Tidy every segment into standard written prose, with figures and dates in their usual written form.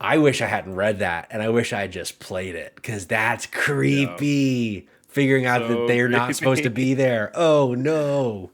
I wish I hadn't read that, and I wish I had just played it, because that's Yeah. creepy. Figuring out that So they're not supposed to creepy. be there. Oh no.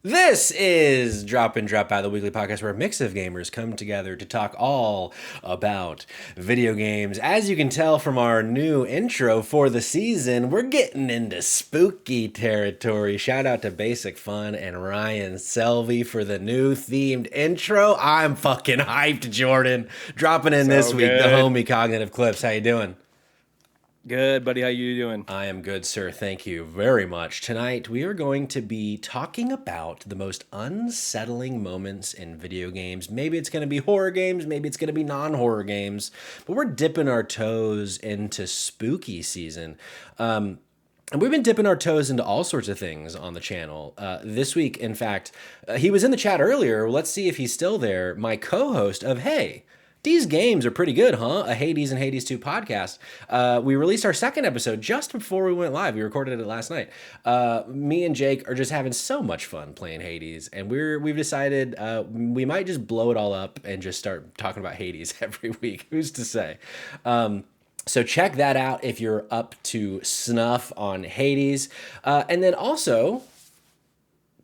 This is Drop In Drop Out, the weekly podcast where a mix of gamers come together to talk all about video games. As you can tell from our new intro for the season, we're getting into spooky territory. Shout out to Basic Fun and Ryan Selvey for the new themed intro. I'm fucking hyped, Jordan. Dropping in this So week, the good. homie CognitiveClips. How you doing? Good, buddy. How you doing? I am good, sir. Thank you very much. Tonight, we are going to be talking about the most unsettling moments in video games. Maybe it's going to be horror games, maybe it's going to be non horror games, but we're dipping our toes into spooky season. And we've been dipping our toes into all sorts of things on the channel. This week, in fact, he was in the chat earlier. Let's see if he's still there. My co host of Hey, these games are pretty good, huh? A Hades and Hades 2 podcast. We released our second episode just before we went live. We recorded it last night. Me and Jake are just having so much fun playing Hades, and we've decided we might just blow it all up and just start talking about Hades every week. Who's to say? So check that out if you're up to snuff on Hades. And then also,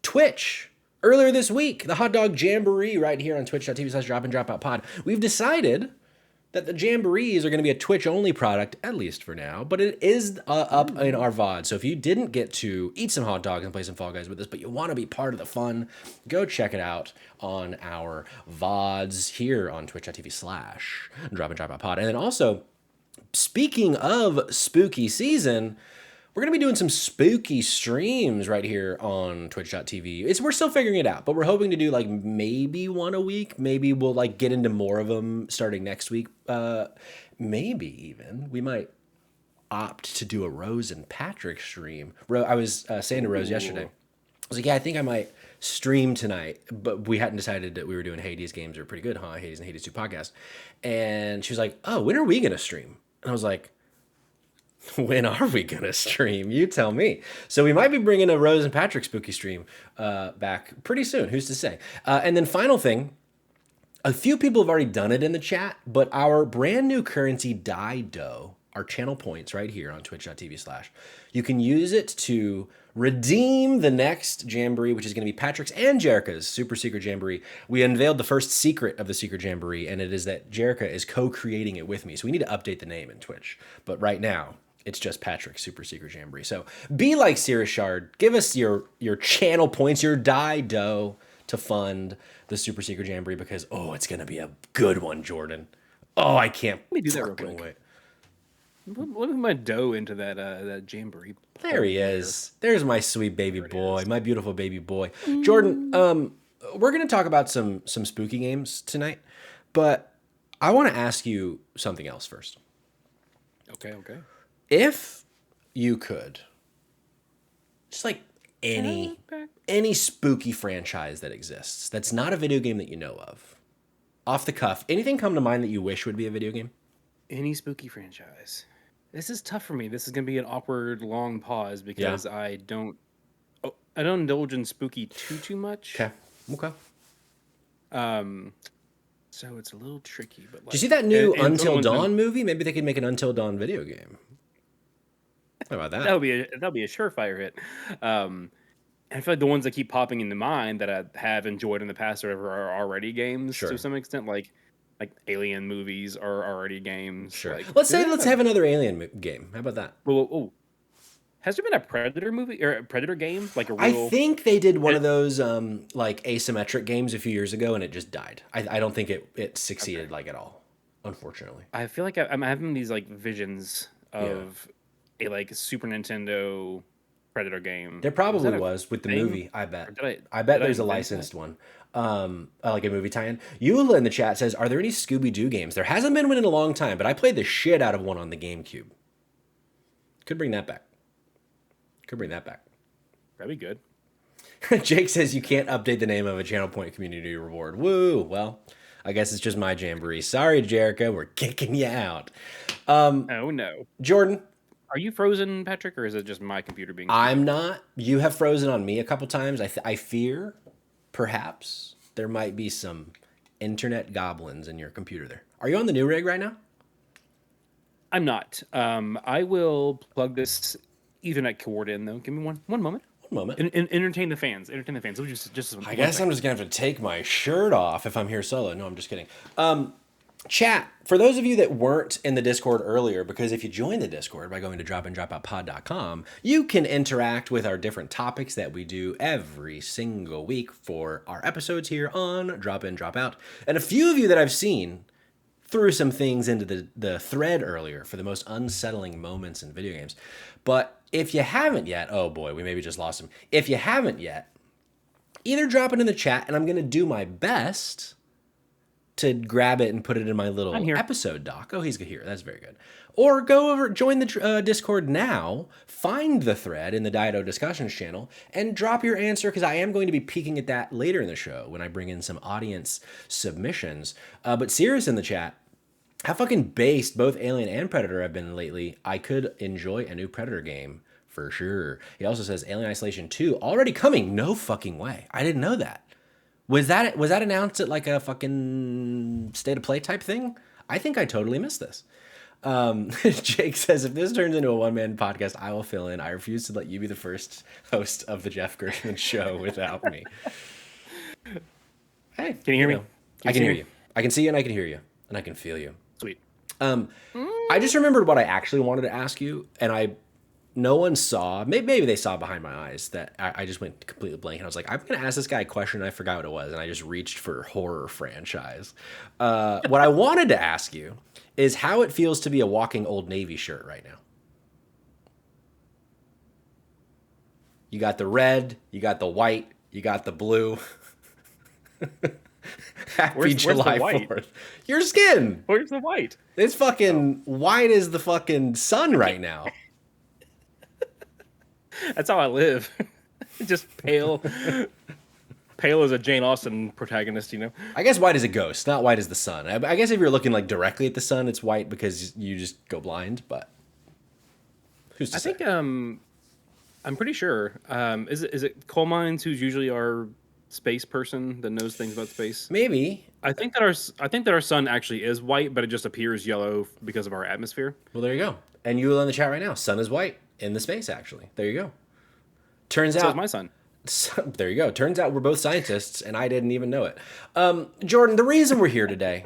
Twitch. Earlier this week, the Hot Dog Jamboree right here on twitch.tv/dropin dropout pod. We've decided that the Jamborees are going to be a Twitch-only product, at least for now, but it is up in our VOD. So if you didn't get to eat some hot dogs and play some Fall Guys with us, but you want to be part of the fun, go check it out on our VODs here on twitch.tv/dropin dropout pod. And then also, speaking of spooky season, we're going to be doing some spooky streams right here on twitch.tv. We're still figuring it out, but we're hoping to do like maybe one a week. Maybe we'll like get into more of them starting next week. Maybe even we might opt to do a Rose and Patrick stream. I was saying to Rose yesterday, I was like, yeah, I think I might stream tonight, but we hadn't decided that we were doing Hades games are pretty good, huh? Hades and Hades 2 podcast. And she was like, oh, when are we going to stream? And I was like, when are we gonna stream? You tell me. So we might be bringing a Rose and Patrick spooky stream back pretty soon. Who's to say? And then final thing, a few people have already done it in the chat, but our brand new currency Dido, our channel points right here on twitch.tv/. You can use it to redeem the next Jamboree, which is going to be Patrick's and Jerica's Super Secret Jamboree. We unveiled the first secret of the Secret Jamboree, and it is that Jerica is co-creating it with me. So we need to update the name in Twitch. But right now, it's just Patrick's Super Secret Jamboree. So be like Sirius Shard. Give us your channel points, your Dido to fund the Super Secret Jamboree because, oh, it's going to be a good one, Jordan. Oh, I can't Let me do that real fucking quick. wait. Let me put my dough into that jamboree. There he is. There's my sweet baby boy, my beautiful baby boy. Jordan, we're going to talk about some spooky games tonight, but I want to ask you something else first. Okay. If you could, just like any spooky franchise that exists, that's not a video game that you know of, off the cuff, anything come to mind that you wish would be a video game? Any spooky franchise. This is tough for me. This is gonna be an awkward long pause because I don't indulge in spooky too much. Okay. So it's a little tricky. But like, Did you see that new and Until Dawn movie? Maybe they could make an Until Dawn video game. How about that? That would be a surefire hit. I feel like the ones that keep popping into mind that I have enjoyed in the past are already games to some extent. Like Alien movies are already games. Sure. Like, let's have another Alien game. How about that? Oh, has there been a Predator movie or a Predator game? Like a real... I think they did one of those like asymmetric games a few years ago, and it just died. I don't think it succeeded like at all, unfortunately. I feel like I'm having these like visions of a like Super Nintendo Predator game. There probably was with the movie. I bet. I bet there's a licensed one, like a movie tie-in. Eula in the chat says, "Are there any Scooby-Doo games?" There hasn't been one in a long time, but I played the shit out of one on the GameCube. Could bring that back. That'd be good. Jake says you can't update the name of a channel point community reward. Woo! Well, I guess it's just my jamboree. Sorry, Jericho, we're kicking you out. Oh no. Jordan, Are you frozen, Patrick, or is it just my computer being I'm stupid? not. You have frozen on me a couple times. I fear, perhaps, there might be some internet goblins in your computer there. Are you on the new rig right now? I'm not. I will plug this Ethernet cord in though. Give me one moment. One moment. Entertain the fans. Entertain the fans. Just I one guess I'm second. just gonna have to take my shirt off if I'm here solo. No, I'm just kidding. Chat, for those of you that weren't in the Discord earlier, because if you join the Discord by going to dropindropoutpod.com, you can interact with our different topics that we do every single week for our episodes here on Drop In, Drop Out. And a few of you that I've seen threw some things into the thread earlier for the most unsettling moments in video games. But if you haven't yet, oh boy, we maybe just lost him. If you haven't yet, either drop it in the chat and I'm going to do my best to grab it and put it in my I'm little here. episode doc. Oh, he's here. That's very good. Or go over, join the Discord now, find the thread in the Dido discussions channel, and drop your answer because I am going to be peeking at that later in the show when I bring in some audience submissions. But Sirius in the chat, how fucking based both Alien and Predator have been lately. I could enjoy a new Predator game for sure. He also says Alien Isolation 2 already coming. No fucking way. I didn't know that. Was that announced at like a fucking state of play type thing? I think I totally missed this. Jake says, if this turns into a one-man podcast, I will fill in. I refuse to let you be the first host of the Jeff Gershman show without me. Hey, Can you hear me? I can hear you. I can see you and I can hear you. And I can feel you. Sweet. I just remembered what I actually wanted to ask you, and no one saw. Maybe they saw behind my eyes that I just went completely blank, and I was like, I'm gonna ask this guy a question. And I forgot what it was, and I just reached for horror franchise. What I wanted to ask you is how it feels to be a walking Old Navy shirt right now. You got the red, you got the white, you got the blue. Happy Where's July the white? 4th. Your skin. Where's the white? It's fucking white as the fucking sun right now. That's how I live. Just pale. Pale as a Jane Austen protagonist, you know? I guess white as a ghost, not white as the sun. I guess if you're looking like directly at the sun, it's white because you just go blind, but who's to say? I think I'm pretty sure. Is it Coal Mines who's usually our space person that knows things about space? Maybe. I think that our sun actually is white, but it just appears yellow because of our atmosphere. Well, there you go. And you will in the chat right now. Sun is white in the space, actually. There you go. Turns So out is my sun. there you go. Turns out we're both scientists, and I didn't even know it. Jordan, the reason we're here today,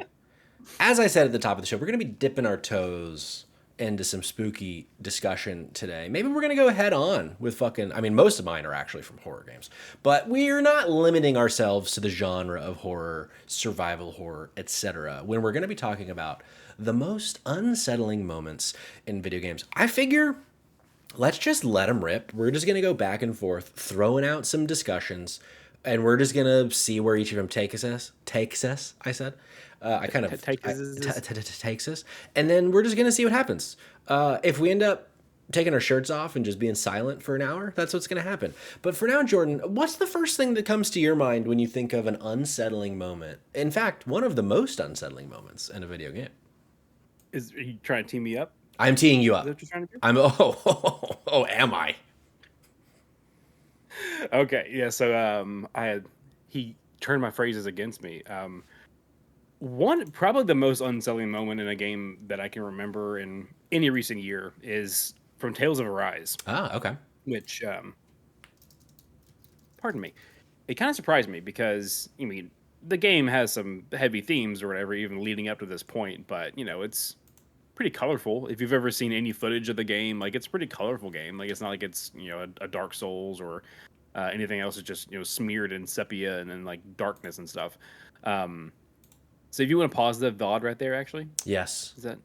as I said at the top of the show, we're going to be dipping our toes into some spooky discussion today. Maybe we're going to go head on with most of mine are actually from horror games, but we're not limiting ourselves to the genre of horror, survival horror, etc. when we're going to be talking about the most unsettling moments in video games. I figure let's just let them rip. We're just going to go back and forth, throwing out some discussions, and we're just going to see where each of them takes us, I said. I kind of takes us. And then we're just going to see what happens. If we end up taking our shirts off and just being silent for an hour, that's what's going to happen. But for now, Jordan, what's the first thing that comes to your mind when you think of an unsettling moment? In fact, one of the most unsettling moments in a video game. Are you trying to team me up? I'm teeing you up. Is that what you're trying to do? Am I? Okay, yeah. So he turned my phrases against me. Probably the most unsettling moment in a game that I can remember in any recent year is from Tales of Arise. Ah, okay. Which, pardon me, it kind of surprised me because the game has some heavy themes or whatever, even leading up to this point. But it's pretty colorful. If you've ever seen any footage of the game, like it's a pretty colorful game. Like it's not like it's a Dark Souls or anything else. It's just smeared in sepia and then like darkness and stuff. So if you want to pause the VOD right there, actually. Yes. Is that?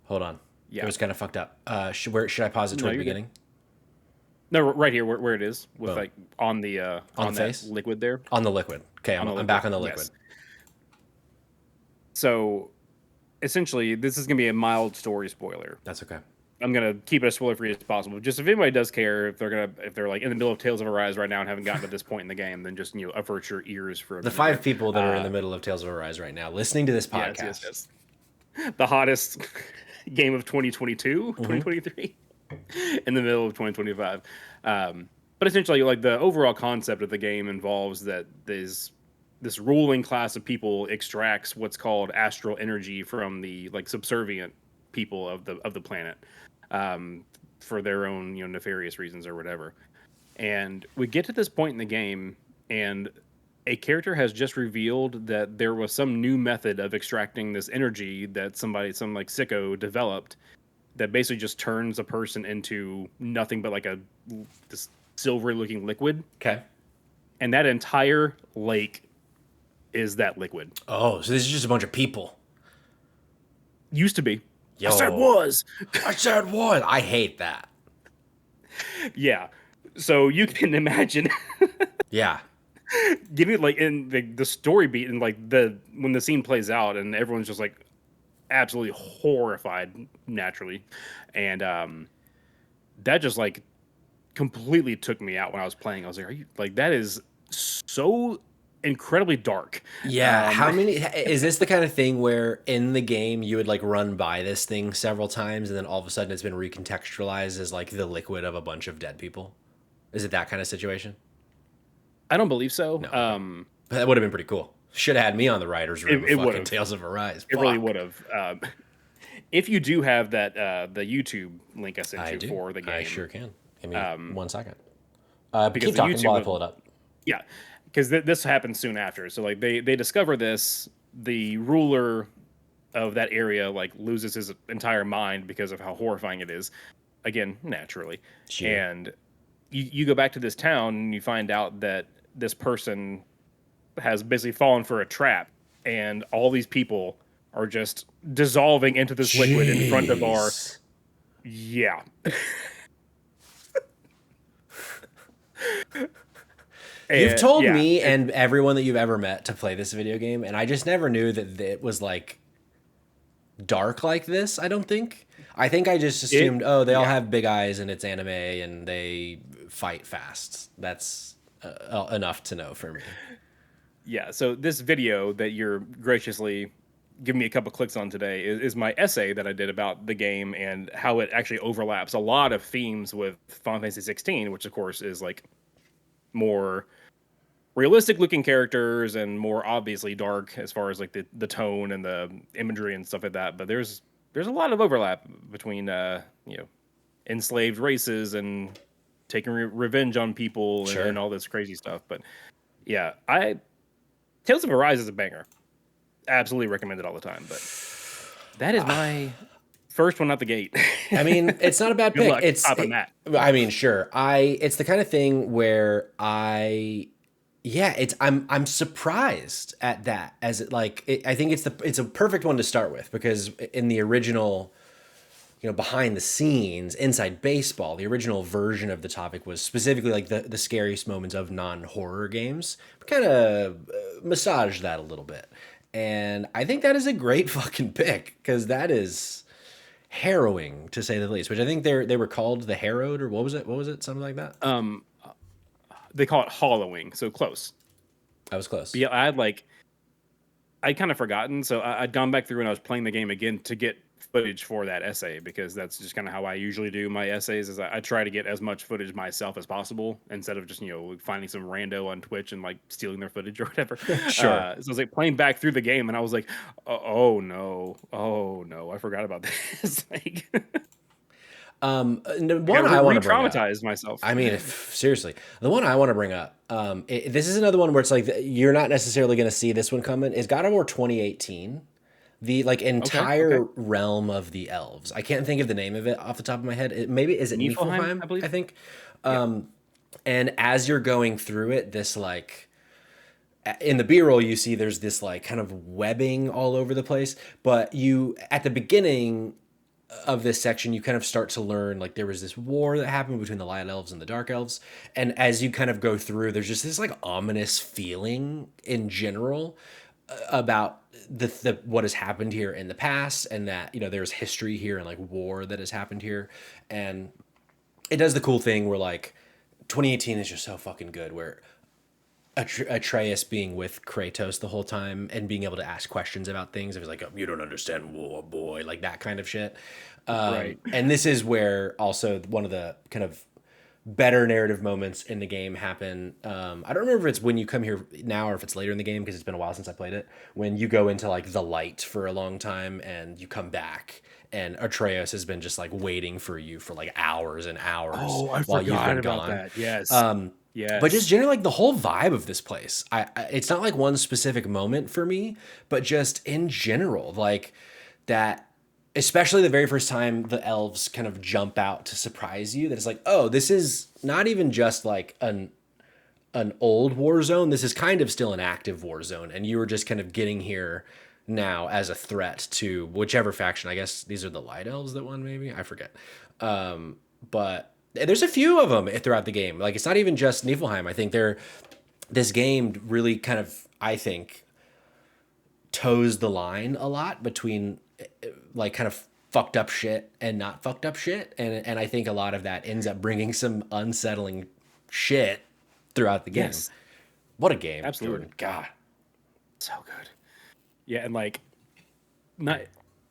Hold on. Yeah. It was kind of fucked up. Should I pause it toward the beginning? No, right here where it is with like on the on the face liquid there. On the liquid. Okay, I'm back on the liquid. Yes. So essentially, this is gonna be a mild story spoiler. That's okay. I'm gonna keep it as spoiler free as possible. Just if anybody does care, if they're like in the middle of Tales of Arise right now and haven't gotten to this point in the game, then just avert your ears for a The minute there. 5 people that are in the middle of Tales of Arise right now listening to this Yes, yes, podcast. yes. The hottest game of 2022, Mm-hmm. 2023, in the middle of 2025. But essentially, like the overall concept of the game involves that this ruling class of people extracts what's called astral energy from the like subservient people of the planet, for their own nefarious reasons or whatever. And we get to this point in the game, and a character has just revealed that there was some new method of extracting this energy that some like sicko developed that basically just turns a person into nothing but like this silvery looking liquid. Okay. And that entire lake is that liquid. Oh, so this is just a bunch of people. Used to be. Yo. I said was. I said was. I hate that. Yeah. So you can imagine. Yeah. Getting like in the story beat and like when the scene plays out and everyone's just like absolutely horrified naturally, and that just like completely took me out when I was playing. I was like, are you like, that is so incredibly dark. Yeah. How many is this the kind of thing where in the game you would like run by this thing several times and then all of a sudden it's been recontextualized as like the liquid of a bunch of dead people? Is it that kind of situation? I don't believe so. No. That would have been pretty cool. Should have had me on the writer's room of fucking would've. Tales of Arise. It really would have. If you do have that the YouTube link I sent you for the game, I sure can. Give me 1 second. because Keep the talking YouTube while I pull it up. Yeah, because this happens soon after. So like they discover this, the ruler of that area like loses his entire mind because of how horrifying it is. Again, naturally. Sure. And you go back to this town and you find out that this person has basically fallen for a trap, and all these people are just dissolving into this liquid in front of our. Yeah. You've told me and everyone that you've ever met to play this video game, and I just never knew that it was like dark like this. I don't think. I think I just assumed, they all have big eyes and it's anime and they fight fast. That's enough to know for me. Yeah. So this video that you're graciously giving me a couple clicks on today is my essay that I did about the game and how it actually overlaps a lot of themes with Final Fantasy 16, which of course is like more realistic looking characters and more obviously dark as far as like the tone and the imagery and stuff like that. But there's a lot of overlap between enslaved races and taking revenge on people and all this crazy stuff. But yeah, Tales of Arise is a banger. Absolutely recommend it all the time. But that is my first one out the gate. I mean, it's not a bad pick. I mean, sure. It's the kind of thing where I'm surprised at that as it like I think it's a perfect one to start with because in the original, behind the scenes, Inside Baseball, the original version of the topic was specifically like the scariest moments of non-horror games. Kind of massaged that a little bit. And I think that is a great fucking pick because that is harrowing to say the least, which I think they were called the Harrowed, or what was it? Something like that? They call it Hollowing, so close. I was close. But yeah, I'd kind of forgotten, so I'd gone back through and I was playing the game again to get footage for that essay because that's just kind of how I usually do my essays. Is I try to get as much footage myself as possible instead of just finding some rando on Twitch and like stealing their footage or whatever. Sure. So I was like playing back through the game and I was like, oh no, I forgot about this. Like, one I want to traumatize myself. I mean, seriously, the one I want to bring up. This is another one where it's like you're not necessarily going to see this one coming. Is God of War 2018. The like entire realm of the elves. I can't think of the name of it off the top of my head. Is it Niflheim? I think. And as you're going through it, this like in the B-roll you see there's this like kind of webbing all over the place. But you at the beginning of this section, you kind of start to learn like there was this war that happened between the light elves and the dark elves. And as you kind of go through, there's just this like ominous feeling in general about the what has happened here in the past, and that there's history here and like war that has happened here, and it does the cool thing where like 2018 is just so fucking good where Atreus being with Kratos the whole time and being able to ask questions about things. It was like, oh, you don't understand war, boy, like that kind of shit. Right. And this is where also one of the kind of better narrative moments in the game happen. I don't remember if it's when you come here now or if it's later in the game because it's been a while since I played it. When you go into like the light for a long time and you come back and Atreus has been just like waiting for you for like hours and hours Oh, I while you've forgot been about gone. that. Yes. But just Yes. generally, like the whole vibe of this place, it's not like one specific moment for me, but just in general, like that. Especially the very first time the elves kind of jump out to surprise you. That it's like, oh, this is not even just like an old war zone. This is kind of still an active war zone, and you were just kind of getting here now as a threat to whichever faction. I guess these are the light elves that won, maybe I forget. But there's a few of them throughout the game. Like it's not even just Niflheim. I think this game really kind of, I think, toes the line a lot between like kind of fucked up shit and not fucked up shit, and I think a lot of that ends up bringing some unsettling shit throughout the game. Yes. What a game, Absolutely. Jordan. God. So good. Yeah, and like, not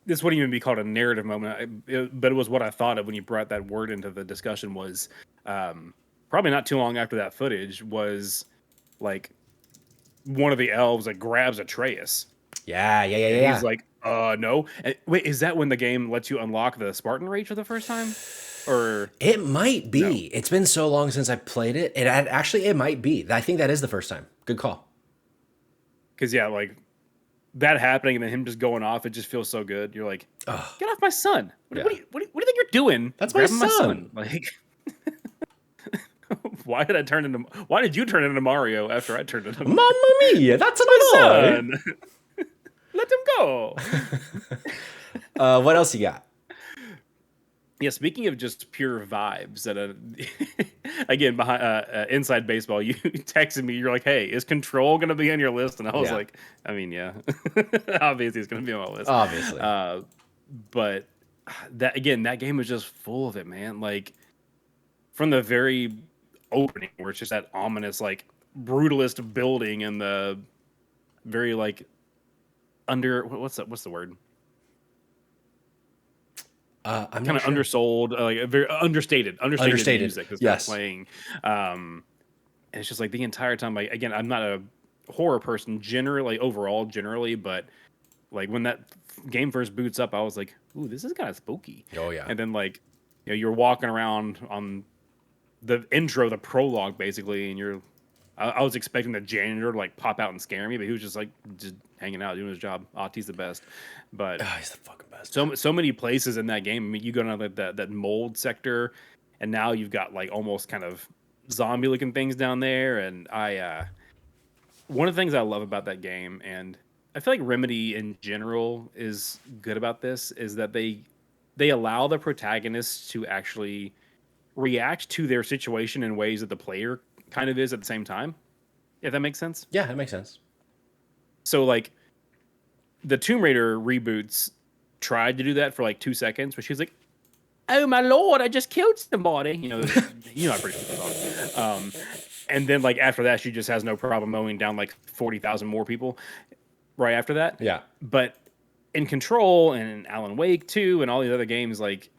this wouldn't even be called a narrative moment, but it was what I thought of when you brought that word into the discussion. Was probably not too long after that footage was like one of the elves like grabs Atreus. Yeah. And he's like, no. And wait, is that when the game lets you unlock the Spartan Rage for the first time? Or It might be. no? It's been so long since I played it. It might be. I think that is the first time. Good call. Because yeah, like that happening and then him just going off, it just feels so good. You're like, Ugh. get off my son. Yeah. What do you think you're doing? That's my Grabbing son. Like, why did you turn into Mario after I turned into Mamma mia, that's my my son? Let him go. What else you got? Yeah, speaking of just pure vibes, that again behind inside baseball, you texted me. You're like, "Hey, is Control going to be on your list?" And I was like, "I mean, yeah, obviously it's going to be on my list." Obviously, but that game was just full of it, man. Like from the very opening, where it's just that ominous, like brutalist building and the very like what's the word? I'm kind of sure. undersold, like very understated music that's kind of playing. And it's just like the entire time. Like again, I'm not a horror person generally, overall, but like when that game first boots up, I was like, "Ooh, this is kind of spooky." Oh yeah. And then like you're walking around on the intro, the prologue, basically, and I was expecting the janitor to like pop out and scare me, but he was just hanging out doing his job. He's the best. But he's the fucking best. So many places in that game. I mean, you go down that mold sector, and now you've got like almost kind of zombie looking things down there. And one of the things I love about that game, and I feel like Remedy in general is good about this, is that they allow the protagonists to actually react to their situation in ways that the player kind of is at the same time. If that makes sense. Yeah, that makes sense. So like the Tomb Raider reboots tried to do that for like 2 seconds, but she was like, "Oh my lord, I just killed somebody." I pretty much and then like after that, she just has no problem mowing down like 40,000 more people right after that. Yeah. But in Control and in Alan Wake 2 and all these other games, like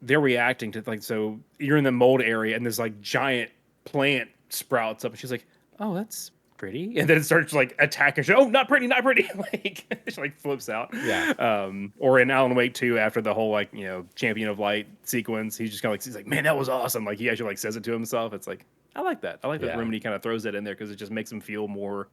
they're reacting to like, so you're in the mold area and this like giant plant sprouts up and she's like, "Oh, that's pretty," and then it starts like attacking. "Oh, not pretty, not pretty." Like she like flips out. Yeah. Or in Alan Wake 2, after the whole like Champion of Light sequence, he's just kind of like, he's like, "Man, that was awesome." Like he actually like says it to himself. It's like, I like that. I like that Remedy kind of throws that in there because it just makes him feel more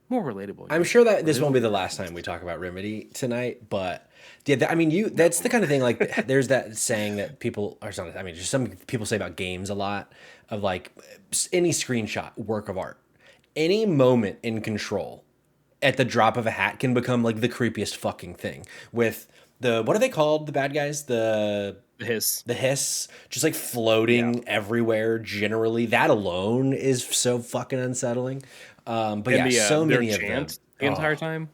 relatable. I'm sure that this won't be the last time we talk about Remedy tonight, but yeah, I mean, that's the kind of thing, like, there's that saying that people, or something, I mean, just some people say about games a lot, of like, any screenshot, work of art, any moment in Control, at the drop of a hat, can become, like, the creepiest fucking thing. With what are they called, the bad guys? The Hiss. The hiss, just, like, floating everywhere, generally. That alone is so fucking unsettling. But and yeah, so many of them. chant, the entire time.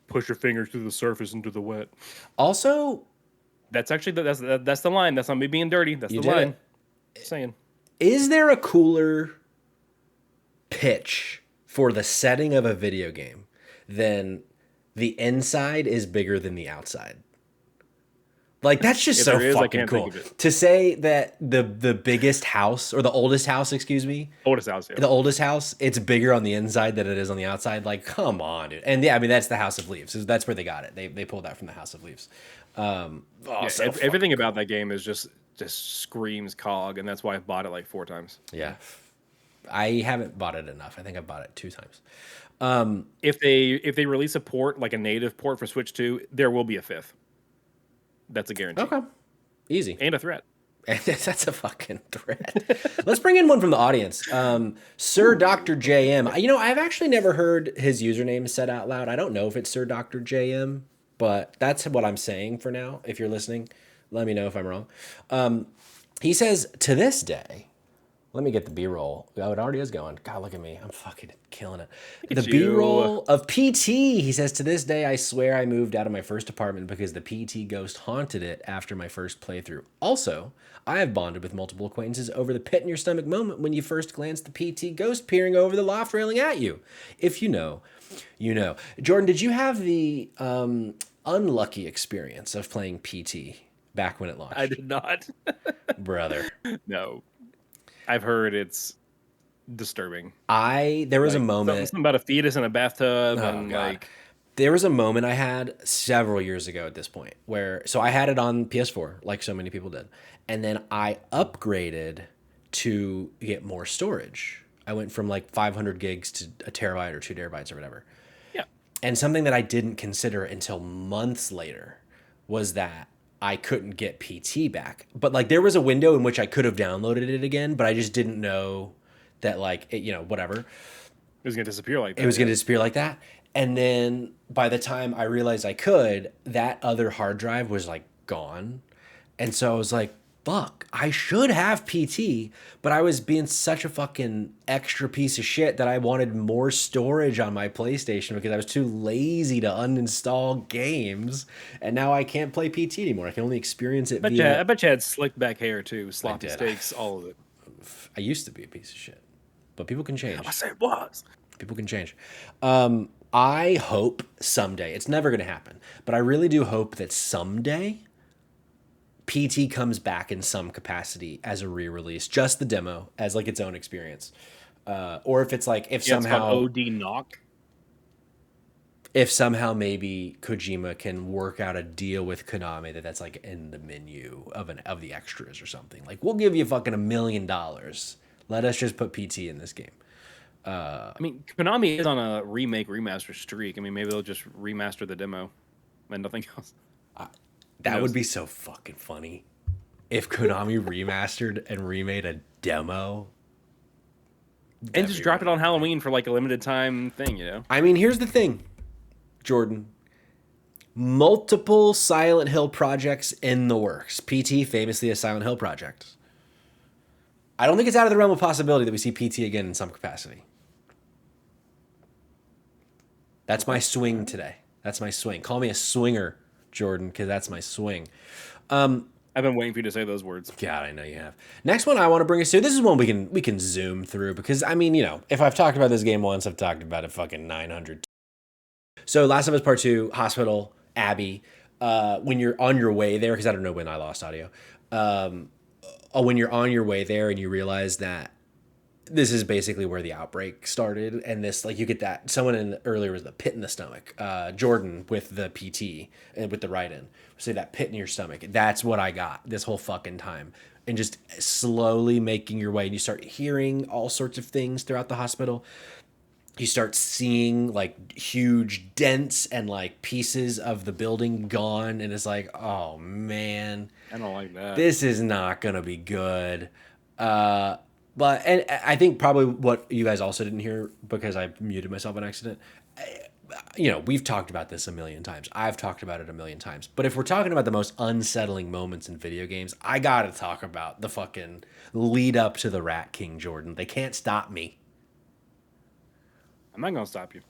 Push your fingers through the surface into the wet. Also, that's actually that's the line. That's not me being dirty. That's the line. Just saying. Is there a cooler pitch for the setting of a video game than the inside is bigger than the outside? Like, that's just so fucking cool. To say that the biggest house, or the oldest house, excuse me. Oldest house, yeah. The oldest house, it's bigger on the inside than it is on the outside. Like, come on, dude. And yeah, I mean, that's the House of Leaves. That's where they got it. They pulled that from the House of Leaves. Everything about that game is just screams COG, and that's why I've bought it like 4 times. Yeah. I haven't bought it enough. I think I've bought it 2 times. If they release a port, like a native port for Switch 2, there will be a 5th. That's a guarantee. Okay. Easy. And a threat. That's a fucking threat. Let's bring in one from the audience. Sir Dr. JM. You know, I've actually never heard his username said out loud. I don't know if it's Sir Dr. JM, but that's what I'm saying for now. If you're listening, let me know if I'm wrong. He says, to this day, let me get the B-roll. Oh, it already is going. God, look at me. I'm fucking killing it. The B-roll of PT. He says, to this day, I swear I moved out of my first apartment because the PT ghost haunted it after my first playthrough. Also, I have bonded with multiple acquaintances over the pit in your stomach moment when you first glanced the PT ghost peering over the loft railing at you. If you know, you know. Jordan, did you have the unlucky experience of playing PT back when it launched? I did not. Brother. No. I've heard it's disturbing. There was a moment. Something about a fetus in a bathtub. Oh, God. There was a moment I had several years ago at this point so I had it on PS4, like so many people did. And then I upgraded to get more storage. I went from like 500 gigs to a terabyte or 2 terabytes or whatever. Yeah. And something that I didn't consider until months later was that I couldn't get PT back. But like there was a window in which I could have downloaded it again, but I just didn't know that like, whatever. It was going to disappear like that. It was going to disappear like that. And then by the time I realized I could, that other hard drive was like gone. And so I was like, fuck, I should have PT, but I was being such a fucking extra piece of shit that I wanted more storage on my PlayStation because I was too lazy to uninstall games. And now I can't play PT anymore. I can only experience it via... I bet you had slicked back hair too, sloppy steaks, all of it. I used to be a piece of shit, but people can change. I said it was. People can change. I hope someday, it's never going to happen, but I really do hope that someday PT comes back in some capacity as a re-release, just the demo as like its own experience. Or if it's like, somehow OD knock. If somehow maybe Kojima can work out a deal with Konami that's like in the menu of the extras or something. Like, we'll give you fucking $1 million. Let us just put PT in this game. I mean, Konami is on a remaster streak. I mean, maybe they'll just remaster the demo and nothing else. That would be so fucking funny if Konami remastered and remade a demo. And just dropped it on Halloween for like a limited time thing, you know? I mean, here's the thing, Jordan. Multiple Silent Hill projects in the works. PT, famously a Silent Hill project. I don't think it's out of the realm of possibility that we see PT again in some capacity. That's my swing today. That's my swing. Call me a swinger, Jordan, because that's my swing. I've been waiting for you to say those words. God, I know you have. Next one I want to bring us to. This is one we can zoom through because, I mean, if I've talked about this game once, I've talked about it fucking 900. So Last of Us Part 2, Hospital, Abby. When you're on your way there, because I don't know when I lost audio. When you're on your way there and you realize that this is basically where the outbreak started, and this, like, you get that, someone earlier was the pit in the stomach, Jordan with the PT and with the write-in, say that pit in your stomach. That's what I got this whole fucking time. And just slowly making your way, and you start hearing all sorts of things throughout the hospital. You start seeing like huge dents and like pieces of the building gone, and it's like, oh man, I don't like that. This is not gonna be good. But I think probably what you guys also didn't hear because I muted myself on accident. We've talked about this a million times. I've talked about it a million times. But if we're talking about the most unsettling moments in video games, I gotta talk about the fucking lead up to the Rat King, Jordan. They can't stop me. I'm not gonna stop you.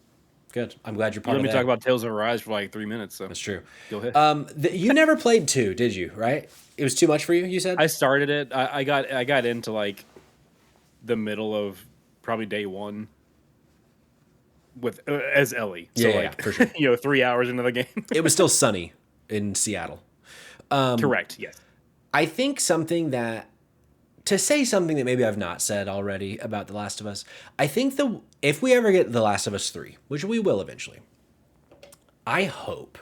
Good. I'm glad you're You part let of me talk that. about Tales of Arise for like 3 minutes, so That's true. go ahead. You never played 2, did you? Right? It was too much for you. You said. I started it. I got into like the middle of probably day one with as Ellie. Yeah, So yeah, yeah, like for sure. 3 hours into the game. It was still sunny in Seattle. Correct. Yes. I think something that to say something that maybe I've not said already about The Last of Us, I think if we ever get The Last of Us 3, which we will eventually, I hope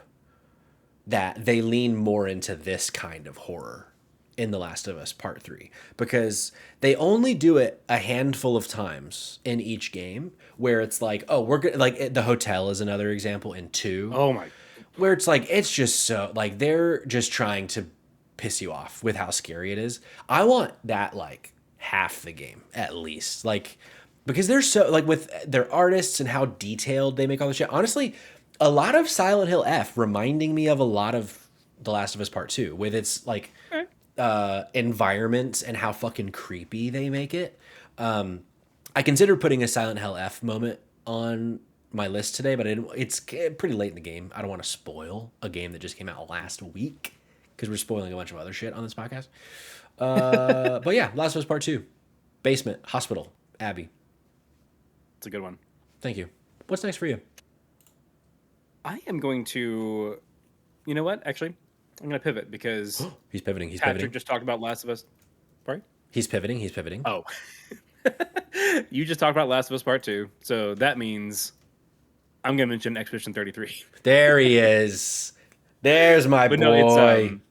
that they lean more into this kind of horror in The Last of Us Part 3 because they only do it a handful of times in each game where it's like, oh, we're good. Like the hotel is another example in 2 Oh my. where it's like, it's just so like they're just trying to piss you off with how scary it is. I want that like half the game at least. Like, because they're so like with their artists and how detailed they make all the shit. Honestly, a lot of Silent Hill F reminding me of a lot of The Last of Us Part 2 with its like environments and how fucking creepy they make it. I considered putting a Silent Hill F moment on my list today, but it's pretty late in the game. I don't want to spoil a game that just came out last week because we're spoiling a bunch of other shit on this podcast. But yeah, Last of Us Part 2, basement, hospital, Abby. It's a good one. Thank you. What's next for you? I am going to. You know what? Actually, I'm going to pivot because He's pivoting. He's Patrick pivoting. just talked about Last of Us. Sorry? He's pivoting. He's pivoting. Oh. You just talked about Last of Us Part 2, so that means I'm going to mention Expedition 33. There he is. There's my But boy. no, it's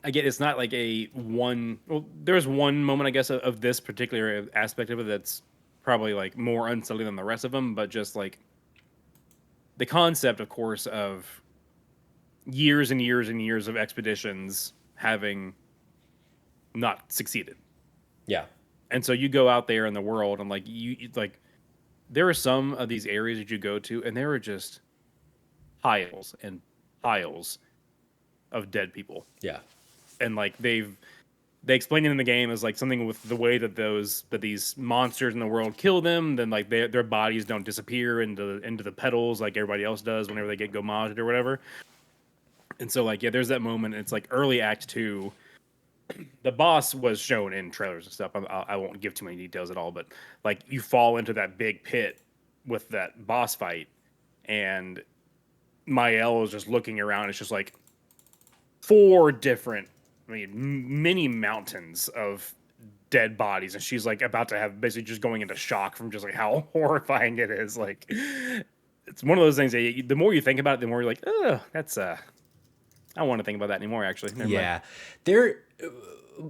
again, it's not like a one. Well, there's one moment, I guess, of this particular aspect of it that's probably like more unsettling than the rest of them. But just like the concept, of course, of years and years and years of expeditions having not succeeded. Yeah. And so you go out there in the world, and like like there are some of these areas that you go to, and there are just piles and piles of dead people. Yeah. And like they explain it in the game as like something with the way that these monsters in the world kill them, then like their bodies don't disappear into the petals like everybody else does whenever they get gommaged or whatever. And so like, yeah, there's that moment. It's like early act 2. The boss was shown in trailers and stuff. I won't give too many details at all, but like you fall into that big pit with that boss fight, and Mael is just looking around. It's just like 4 different, mini mountains of dead bodies, and she's like about to have basically just going into shock from just like how horrifying it is. Like it's one of those things that the more you think about it, the more you're like, oh, that's I don't want to think about that anymore. Actually, never mind. There,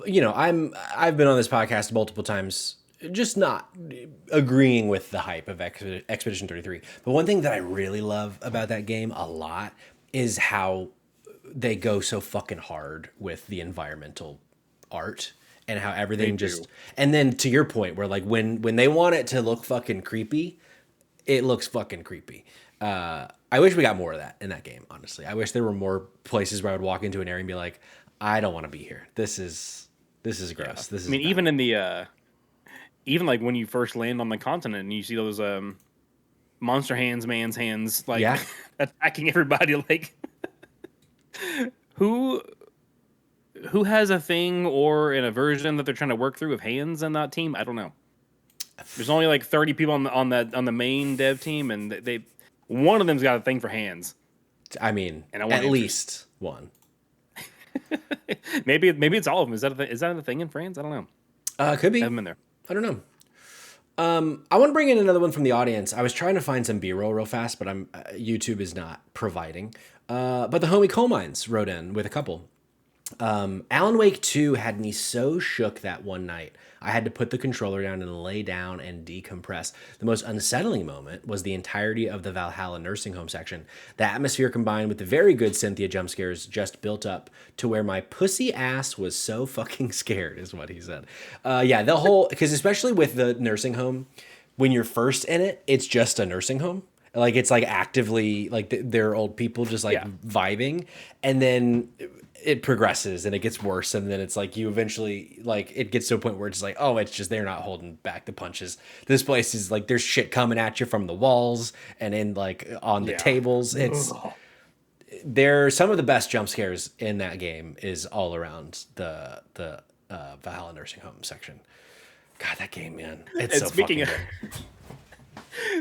I've been on this podcast multiple times, just not agreeing with the hype of Expedition 33. But one thing that I really love about that game a lot is how they go so fucking hard with the environmental art and how everything and then to your point where like when they want it to look fucking creepy, it looks fucking creepy. I wish we got more of that in that game, honestly. I wish there were more places where I would walk into an area and be like, I don't want to be here. This is gross. Yeah. This is bad. Even in the even like when you first land on the continent and you see those monster man's hands like attacking everybody, like who has a thing or an aversion that they're trying to work through with hands in that team? I don't know. There's only like 30 people on the main dev team, and they one of them's got a thing for hands. I mean, at least one. maybe it's all of them. Is that a thing in France? I don't know. Could be. I haven't been there. I don't know. I want to bring in another one from the audience. I was trying to find some B-roll real fast, but YouTube is not providing. But the homie Coal Mines wrote in with a couple. Alan Wake 2 had me so shook that one night. I had to put the controller down and lay down and decompress. The most unsettling moment was the entirety of the Valhalla nursing home section. The atmosphere combined with the very good Cynthia jump scares just built up to where my pussy ass was so fucking scared, is what he said. Yeah, the whole, because especially with the nursing home, when you're first in it, it's just a nursing home. Like it's like actively like they're old people just like vibing, and then it progresses and it gets worse, and then it's like you eventually like it gets to a point where it's like, oh, it's just they're not holding back the punches. This place is like there's shit coming at you from the walls and in like on the Yeah. tables. It's Ugh. They're some of the best jump scares in that game is all around the Valhalla nursing home section. God, that game, man, it's And so fucking good.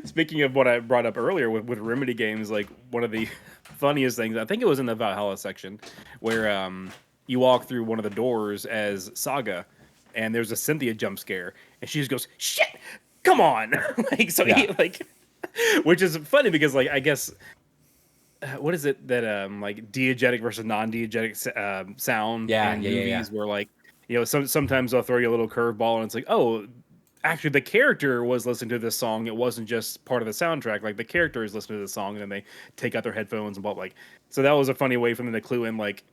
speaking of what I brought up earlier with Remedy games, like one of the funniest things, I think it was in the Valhalla section, where you walk through one of the doors as Saga, and there's a Cynthia jump scare, and she just goes, "Shit, come on!" like so, Yeah. which is funny because like I guess what is it that like diegetic versus non-diegetic sound Yeah, in yeah, yeah, yeah. movies where like sometimes they'll throw you a little curveball and it's like, oh, actually the character was listening to this song, it wasn't just part of the soundtrack, like the character is listening to the song and then they take out their headphones and blah, like, so that was a funny way for them to clue in like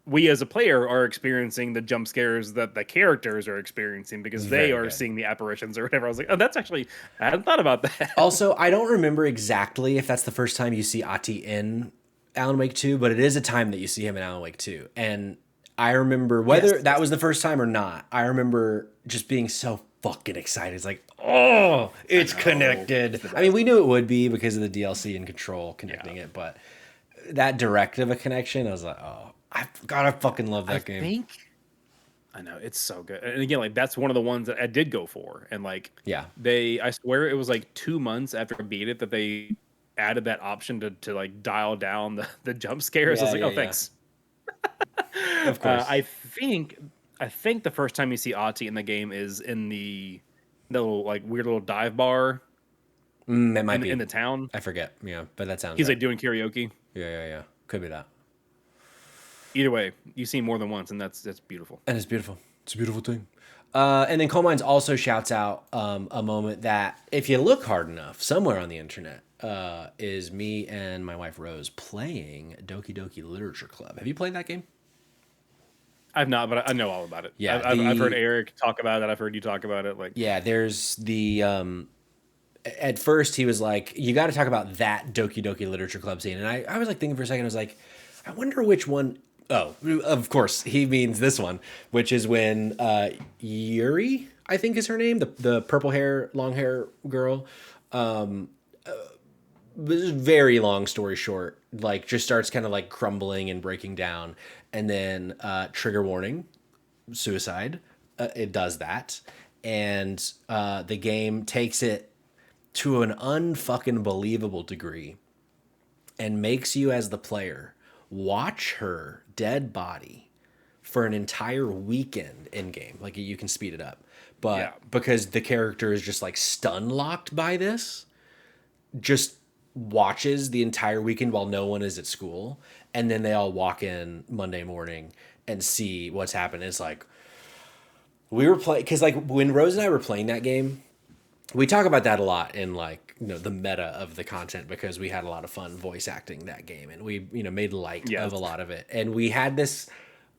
we as a player are experiencing the jump scares that the characters are experiencing because they Very are good. seeing the apparitions or whatever. I was like, oh, that's actually, I hadn't thought about that. Also, I don't remember exactly if that's the first time you see Ati in Alan Wake 2, but it is a time that you see him in Alan Wake 2. And I remember Yes, whether that was the first time or not, I remember just being so fucking excited. It's like, oh, it's connected. I mean, we knew it would be because of the DLC and Control connecting it, but that direct of a connection, I was like, oh, I fucking love that game. I know it's so good, and again, like that's one of the ones that I did go for, and like Yeah. I swear it was like 2 months after I beat it that they added that option to like dial down the jump scares. I was Yeah, like, yeah, oh, yeah. thanks. Of course. I think the first time you see Ati in the game is in the little like weird little dive bar It might be. in the town. I forget. Yeah, but that sounds He's right. like doing karaoke. Yeah, yeah, yeah. Could be that. Either way, you see more than once, and that's beautiful. And it's beautiful. It's a beautiful thing. And then Coal Mines also shouts out a moment that, if you look hard enough, somewhere on the internet, is me and my wife Rose playing Doki Doki Literature Club. Have you played that game? I've not, but I know all about it. Yeah, I've heard Eric talk about it. I've heard you talk about it. Like, yeah. There's the at first he was like, you got to talk about that Doki Doki Literature Club scene, and I was like thinking for a second, I was like, I wonder which one. Oh, of course, he means this one, which is when Yuri, I think is her name, the purple hair, long hair girl. Very long story short, like just starts kind of like crumbling and breaking down, and then trigger warning, suicide. It does that, and the game takes it to an unfucking believable degree, and makes you as the player watch her dead body for an entire weekend in game. Like you can speed it up, but yeah, because the character is just like stun locked by this, just watches the entire weekend while no one is at school, and then they all walk in Monday morning and see what's happened. It's like we were playing because like when Rose and I were playing that game, we talk about that a lot in like the meta of the content because we had a lot of fun voice acting that game and we made light of a lot of it, and we had this.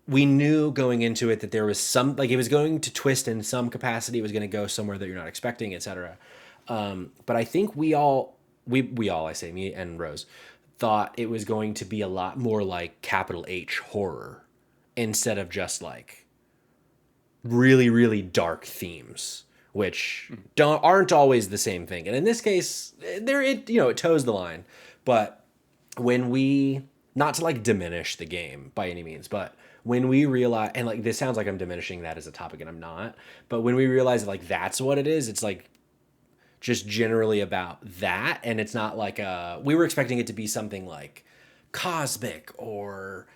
We knew going into it that there was some like it was going to twist in some capacity. It was going to go somewhere that you're not expecting, etc. But I think we all I say me and Rose thought it was going to be a lot more like capital H horror instead of just like really really dark themes, which aren't always the same thing. And in this case, it toes the line. But when we, not to like diminish the game by any means, but when we realize, and like this sounds like I'm diminishing that as a topic, and I'm not. But when we realize like that's what it is, it's like just generally about that, and it's not like we were expecting it to be something like cosmic or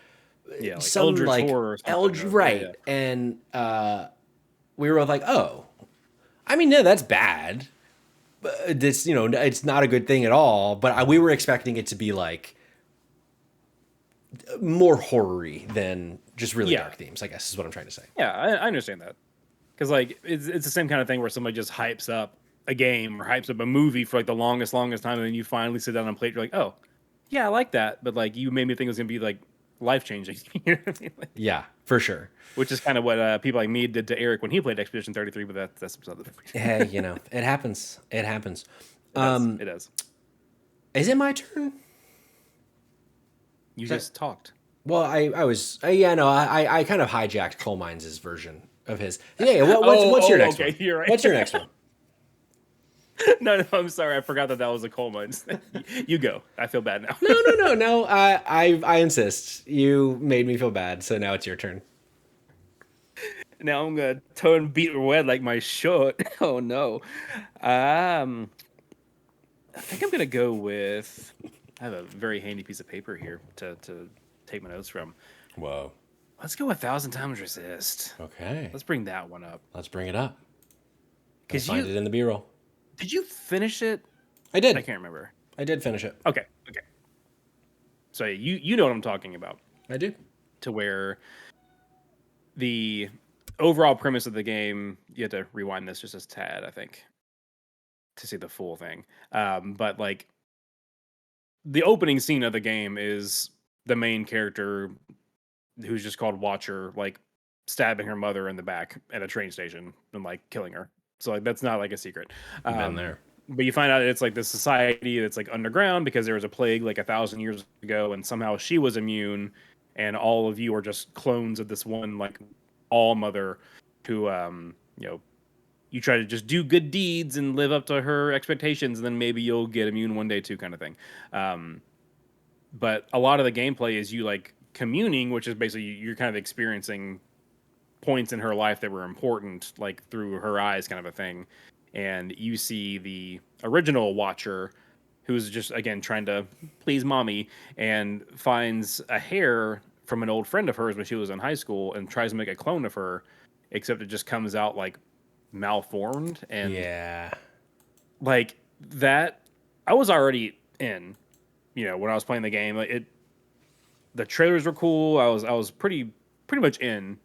yeah, like some Eldritch like horror or something. right, Yeah. and we were both like, oh, I mean, no, that's bad. But this, it's not a good thing at all. But we were expecting it to be like more horror-y than just really dark themes, I guess is what I'm trying to say. Yeah, I understand that. Because like it's the same kind of thing where somebody just hypes up a game or hypes up a movie for like the longest time, and then you finally sit down and play it. You're like, oh, yeah, I like that, but like you made me think it was gonna be like life changing. You know what I mean? Like, Yeah, for sure. which is kind of what people like me did to Eric when he played Expedition 33. But that's something. Hey, it happens. It happens. It does. Is it my turn? You just talked. Well, I was yeah, no, I kind of hijacked Coal Mines' version of his. Yeah, what's your next one? Okay, you're right. What's your next one? No, I'm sorry. I forgot that was a coal mines. You go. I feel bad now. No. I insist. You made me feel bad, so now it's your turn. Now I'm gonna turn beat red like my shirt. Oh no. Um, I think I'm gonna go with. I have a very handy piece of paper here to take my notes from. Whoa. Let's go 1,000 times resist. Okay. Let's bring that one up. Let's bring it up. Let me Cause find you it in the B-roll. did you finish it? I I did. can't remember. I did finish it. Okay, okay. So you know what I'm talking about. I do. To where the overall premise of the game, you have to rewind this just a tad, I think, to see the full thing. But like the opening scene of the game is the main character who's just called Watcher, like stabbing her mother in the back at a train station and like killing her. So like that's not like a secret. Been Um, there. but you find out it's like this society that's like underground because there was a plague like 1,000 years ago, and somehow she was immune, and all of you are just clones of this one like all mother who you try to just do good deeds and live up to her expectations, and then maybe you'll get immune one day too, kind of thing. Um, but a lot of the gameplay is you like communing, which is basically you're kind of experiencing points in her life that were important, like through her eyes, kind of a thing. And you see the original Watcher, who's just again trying to please mommy, and finds a hair from an old friend of hers when she was in high school, and tries to make a clone of her, except it just comes out like malformed and Yeah. like that. I was already in, when I was playing the game. Like it, the trailers were cool. I was pretty much in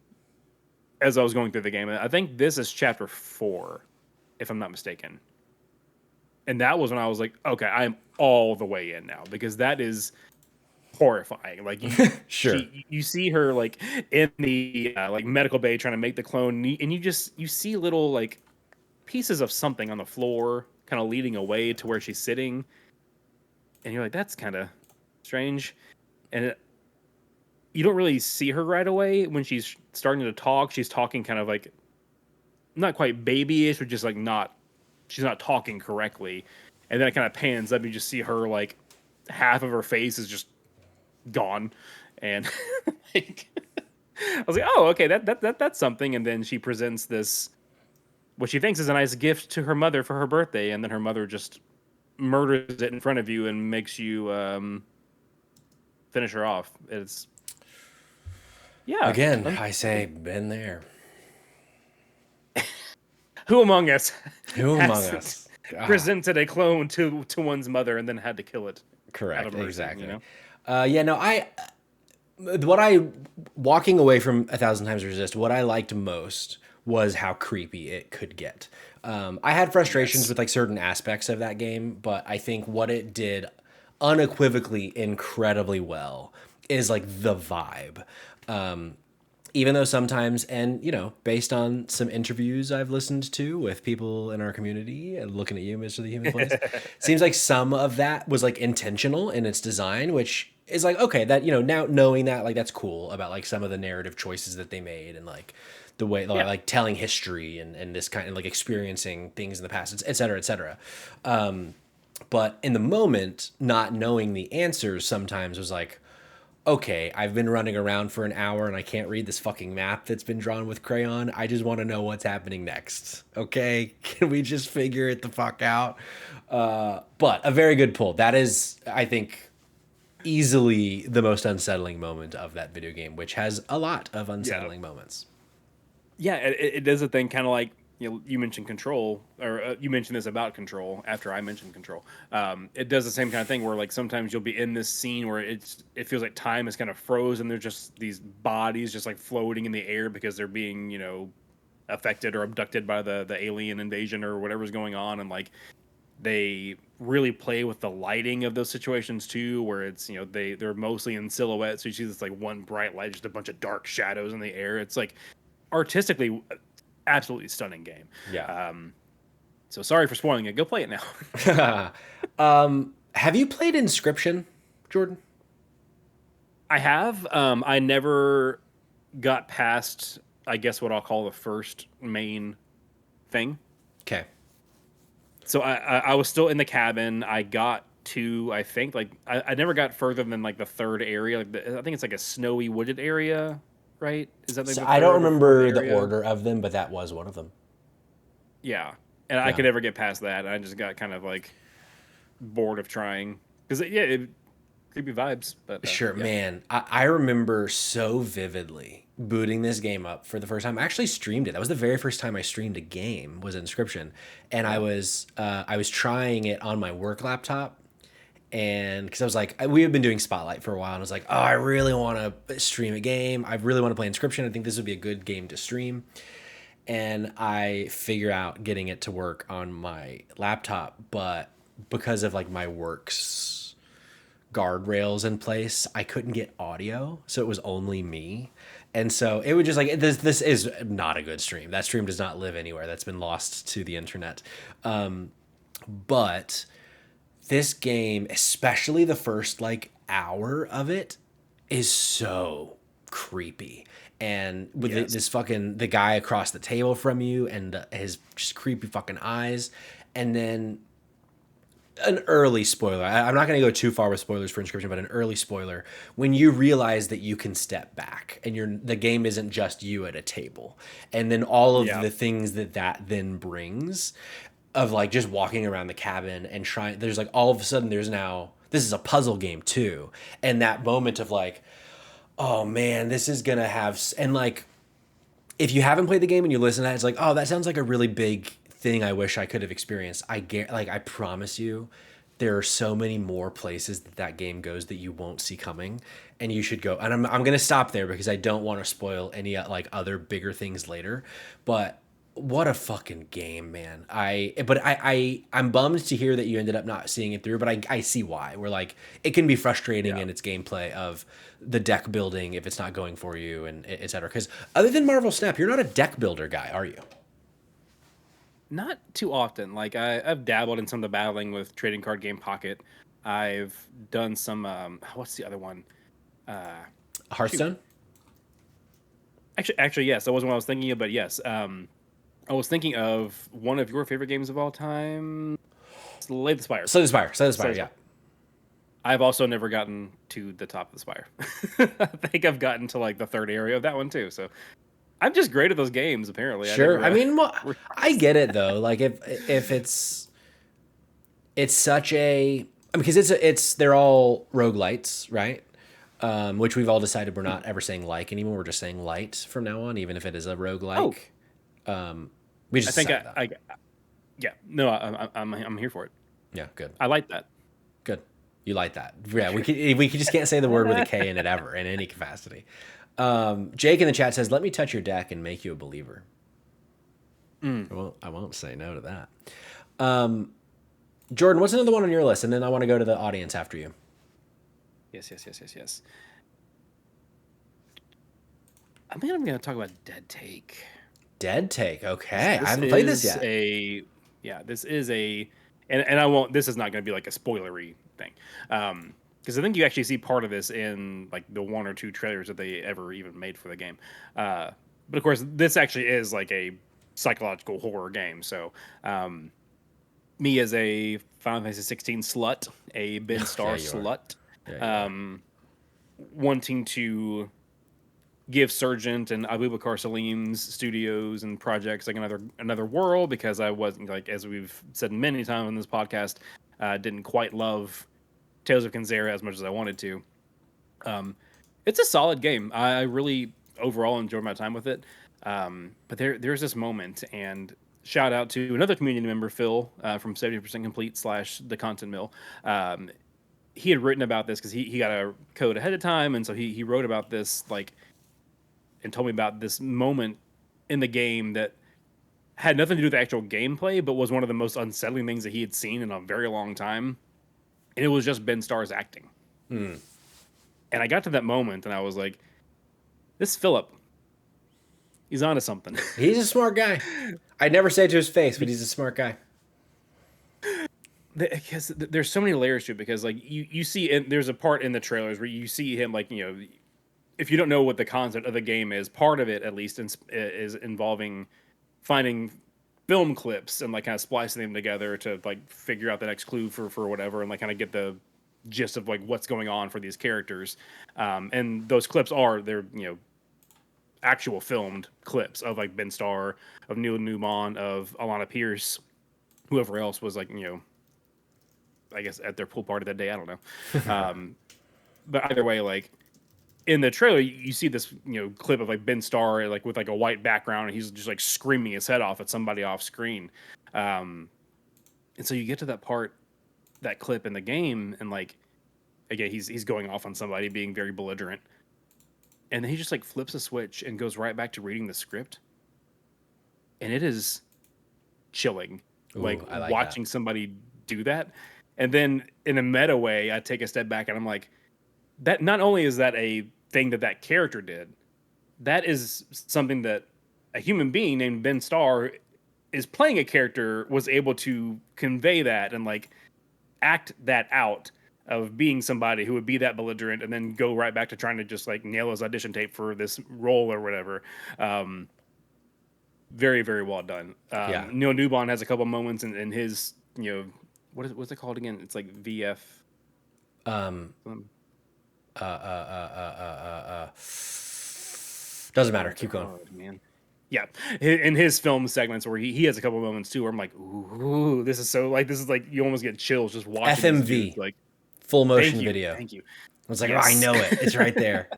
as I was going through the game. I think this is chapter 4, if I'm not mistaken. And that was when I was like, okay, I am all the way in now, because that is horrifying. Like Sure. you see her like in the like medical bay trying to make the clone, and you see little like pieces of something on the floor, kind of leading away to where she's sitting, and you're like, that's kind of strange. And you don't really see her right away when she's starting to talk. She's talking kind of like not quite babyish, but just like not, she's not talking correctly. And then it kind of pans up, you just see her like half of her face is just gone, and like I was like, oh, okay, that's something. And then she presents this, what she thinks is a nice gift to her mother for her birthday, and then her mother just murders it in front of you and makes you finish her off. It's yeah. Again, I say, been there. Who among us Who among hasn't us? Ah, presented a clone to one's mother and then had to kill it out correct. of mercy? Exactly. Yeah. No. What I walking away from 1,000 times resist, what I liked most was how creepy it could get. I had frustrations Yes. with like certain aspects of that game, but I think what it did unequivocally incredibly well is like the vibe. Even though sometimes, and based on some interviews I've listened to with people in our community, and looking at you, Mr. The Human Place, seems like some of that was like intentional in its design, which is like, okay, that, now knowing that, like, that's cool about like some of the narrative choices that they made, and like the way Yeah. like telling history and this kind of like experiencing things in the past, et cetera, et cetera. But in the moment, not knowing the answers sometimes was like, okay, I've been running around for an hour and I can't read this fucking map that's been drawn with crayon. I just want to know what's happening next. Okay, can we just figure it the fuck out? But a very good pull. That is, I think, easily the most unsettling moment of that video game, which has a lot of Yeah. unsettling moments. Yeah, it does a thing kind of like, you mentioned control, or you mentioned this about control after I mentioned control. It does the same kind of thing where like sometimes you'll be in this scene where it feels like time is kind of frozen. There's just these bodies just like floating in the air because they're being affected or abducted by the alien invasion or whatever's going on, and like they really play with the lighting of those situations too, where it's they're mostly in silhouette, so you see this like one bright light, just a bunch of dark shadows in the air. It's like artistically absolutely stunning game. Yeah. So sorry for spoiling it. Go play it now. Have you played Inscription, Jordan? I have. I never got past, I guess, what I'll call the first main thing. Okay. So I was still in the cabin. I got to, I think, like I never got further than like the third area. Like I think it's like a snowy wooded area, right? Is that like So the I don't third or fourth remember the area? order of them, but that was one of them. Yeah, and I Yeah. could never get past that. I just got kind of like bored of trying because creepy vibes. But Sure, yeah, man. I remember so vividly booting this game up for the first time. I actually streamed it. That was the very first time I streamed a game, was Inscription, and yeah, I was trying it on my work laptop, and because I was like, we had been doing Spotlight for a while, and I was like, oh, I really want to stream a game. I really want to play Inscription. I think this would be a good game to stream, and I figure out getting it to work on my laptop, but because of like my work's guardrails in place, I couldn't get audio, so it was only me. And so it would just like this is not a good stream. That stream does not live anywhere. That's been lost to the internet. But this game, especially the first like hour of it, is so creepy. And with yes, this fucking the guy across the table from you and his just creepy fucking eyes, and then an early spoiler. I'm not going to go too far with spoilers for Inscription, but an early spoiler when you realize that you can step back and the game isn't just you at a table, and then all of yeah, the things that then brings of like just walking around the cabin and trying. There's like all of a sudden there's now this is a puzzle game too, and that moment of like, oh man, this is gonna have and like if you haven't played the game and you listen to that, it's like, oh, that sounds like a really big thing I wish I could have experienced. I promise you, there are so many more places that game goes that you won't see coming, and you should go. And I'm gonna stop there because I don't want to spoil any like other bigger things later. But what a fucking game, man. I'm bummed to hear that you ended up not seeing it through, but I see why. We're like it can be frustrating yeah. in its gameplay of the deck building if it's not going for you and et cetera. Because other than Marvel Snap, you're not a deck builder guy, are you? Not too often. Like I've dabbled in some of the battling with Trading Card Game Pocket. I've done some. What's the other one? Uh, Shoot. Hearthstone. Actually, yes. That wasn't what I was thinking of, but yes. I was thinking of one of your favorite games of all time, Slay the Spire. Slay the Spire, Slay the yeah. Spire. I've also never gotten to the top of the spire. I think I've gotten to like the third area of that one too. So I'm just great at those games. Apparently, Sure. I mean, well, I realized. get it though. Like if it's such a I mean, because it's they're all roguelites, right? Which we've all decided we're not ever saying like anymore. We're just saying light from now on, even if it is a Oh, roguelike. We I just think decided that. yeah. No, I'm here for it. Yeah, good. I like that. Good. You like that. Yeah, we just can't say the word with a K in it ever in any capacity. Jake in the chat says, "Let me touch your deck and make you a believer." Mm. I won't say no to that. Jordan, what's another one on your list? And then I want to go to the audience after you. Yes. I think I'm going to talk about Dead Take. Dead Take. Okay, This I haven't played this is yet. this is and I won't. This is not going to be like a spoilery thing, because I think you actually see part of this in like the one or two trailers that they ever even made for the game. But of course, this actually is like a psychological horror game. So, me as a Final Fantasy 16 slut, a Ben Yeah, Star you are. slut, Yeah, you are. wanting to give Sergeant and Abubakar Salim's studios and projects like another world, because I wasn't, like, as we've said many times on this podcast, didn't quite love Tales of Kenzera as much as I wanted to. It's a solid game. I really overall enjoyed my time with it. But there's this moment, and shout out to another community member, Phil, from 70% Complete / The Content Mill. He had written about this because he got a code ahead of time, and so he wrote about this, like, and told me about this moment in the game that had nothing to do with the actual gameplay, but was one of the most unsettling things that he had seen in a very long time. And it was just Ben Starr's acting. Hmm. And I got to that moment, and I was like, "This Philip, he's onto something." He's a smart guy. I'd never say it to his face, but he's a smart guy. because there's so many layers to it, because like you see, and there's a part in the trailers where you see him, like, if you don't know what the concept of the game is, part of it at least is involving finding film clips and like kind of splicing them together to like figure out the next clue for whatever, and like kind of get the gist of like what's going on for these characters. And those clips they're actual filmed clips of like Ben Starr, of Neil Newman, of Alana Pierce, whoever else was like, I guess at their pool party that day. I don't know. But either way, like in the trailer, you see this clip of like Ben Starr like with like a white background, and he's just like screaming his head off at somebody off screen. And so you get to that part, that clip in the game, and like again, he's going off on somebody, being very belligerent, and then he just like flips a switch and goes right back to reading the script, and it is chilling. Ooh, Like I like that. watching somebody do that. And then in a meta way, I take a step back and I'm like, that not only is that a thing that character did, that is something that a human being named Ben Starr is playing, a character was able to convey that and like act that out, of being somebody who would be that belligerent and then go right back to trying to just like nail his audition tape for this role or whatever. Very, very well done. Yeah. Neil Newbon has a couple moments in his, what's it called again? It's like VF. Um. Um, Uh. Uh. Uh. Uh. Uh. uh. Doesn't matter. Words are Keep going. hard, man. Yeah, in his film segments where he has a couple moments too, where I'm like, ooh, this is so like, this is like, you almost get chills just watching these dudes. FMV, Like, full motion thank you, video. I thank you. was like, oh, I Yes, know it. It's right there.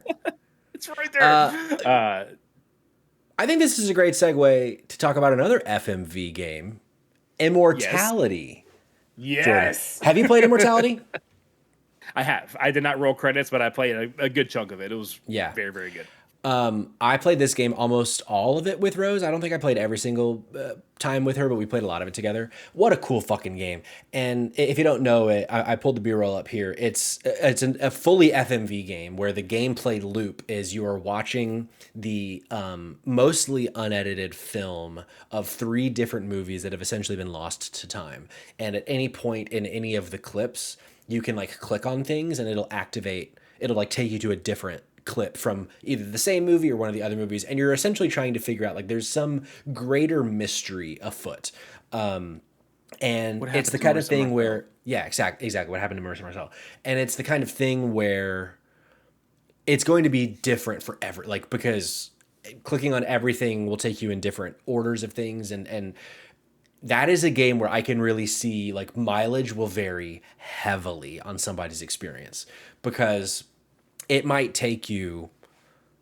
it's right Uh, there. I think this is a great segue to talk about another FMV game, Yes, Immortality. Jordan, yes. have you played Immortality? I have. I did not roll credits, but I played a good chunk of it. It was Yeah. very, very good. I played this game almost all of it with Rose. I don't think I played every single time with her, but we played a lot of it together. What a cool fucking game! And if you don't know it, I pulled the B-roll up here. It's a fully FMV game where the gameplay loop is you are watching the mostly unedited film of 3 different movies that have essentially been lost to time. And at any point in any of the clips, you can like click on things and it'll activate. It'll like take you to a different clip from either the same movie or one of the other movies, and you're essentially trying to figure out like there's some greater mystery afoot. And What it's happened the to kind of Marissa thing Marcel? where exactly what happened to Marissa Marcel. And it's the kind of thing where it's going to be different for like because clicking on everything will take you in different orders of things, and that is a game where I can really see like mileage will vary heavily on somebody's experience, because it might take you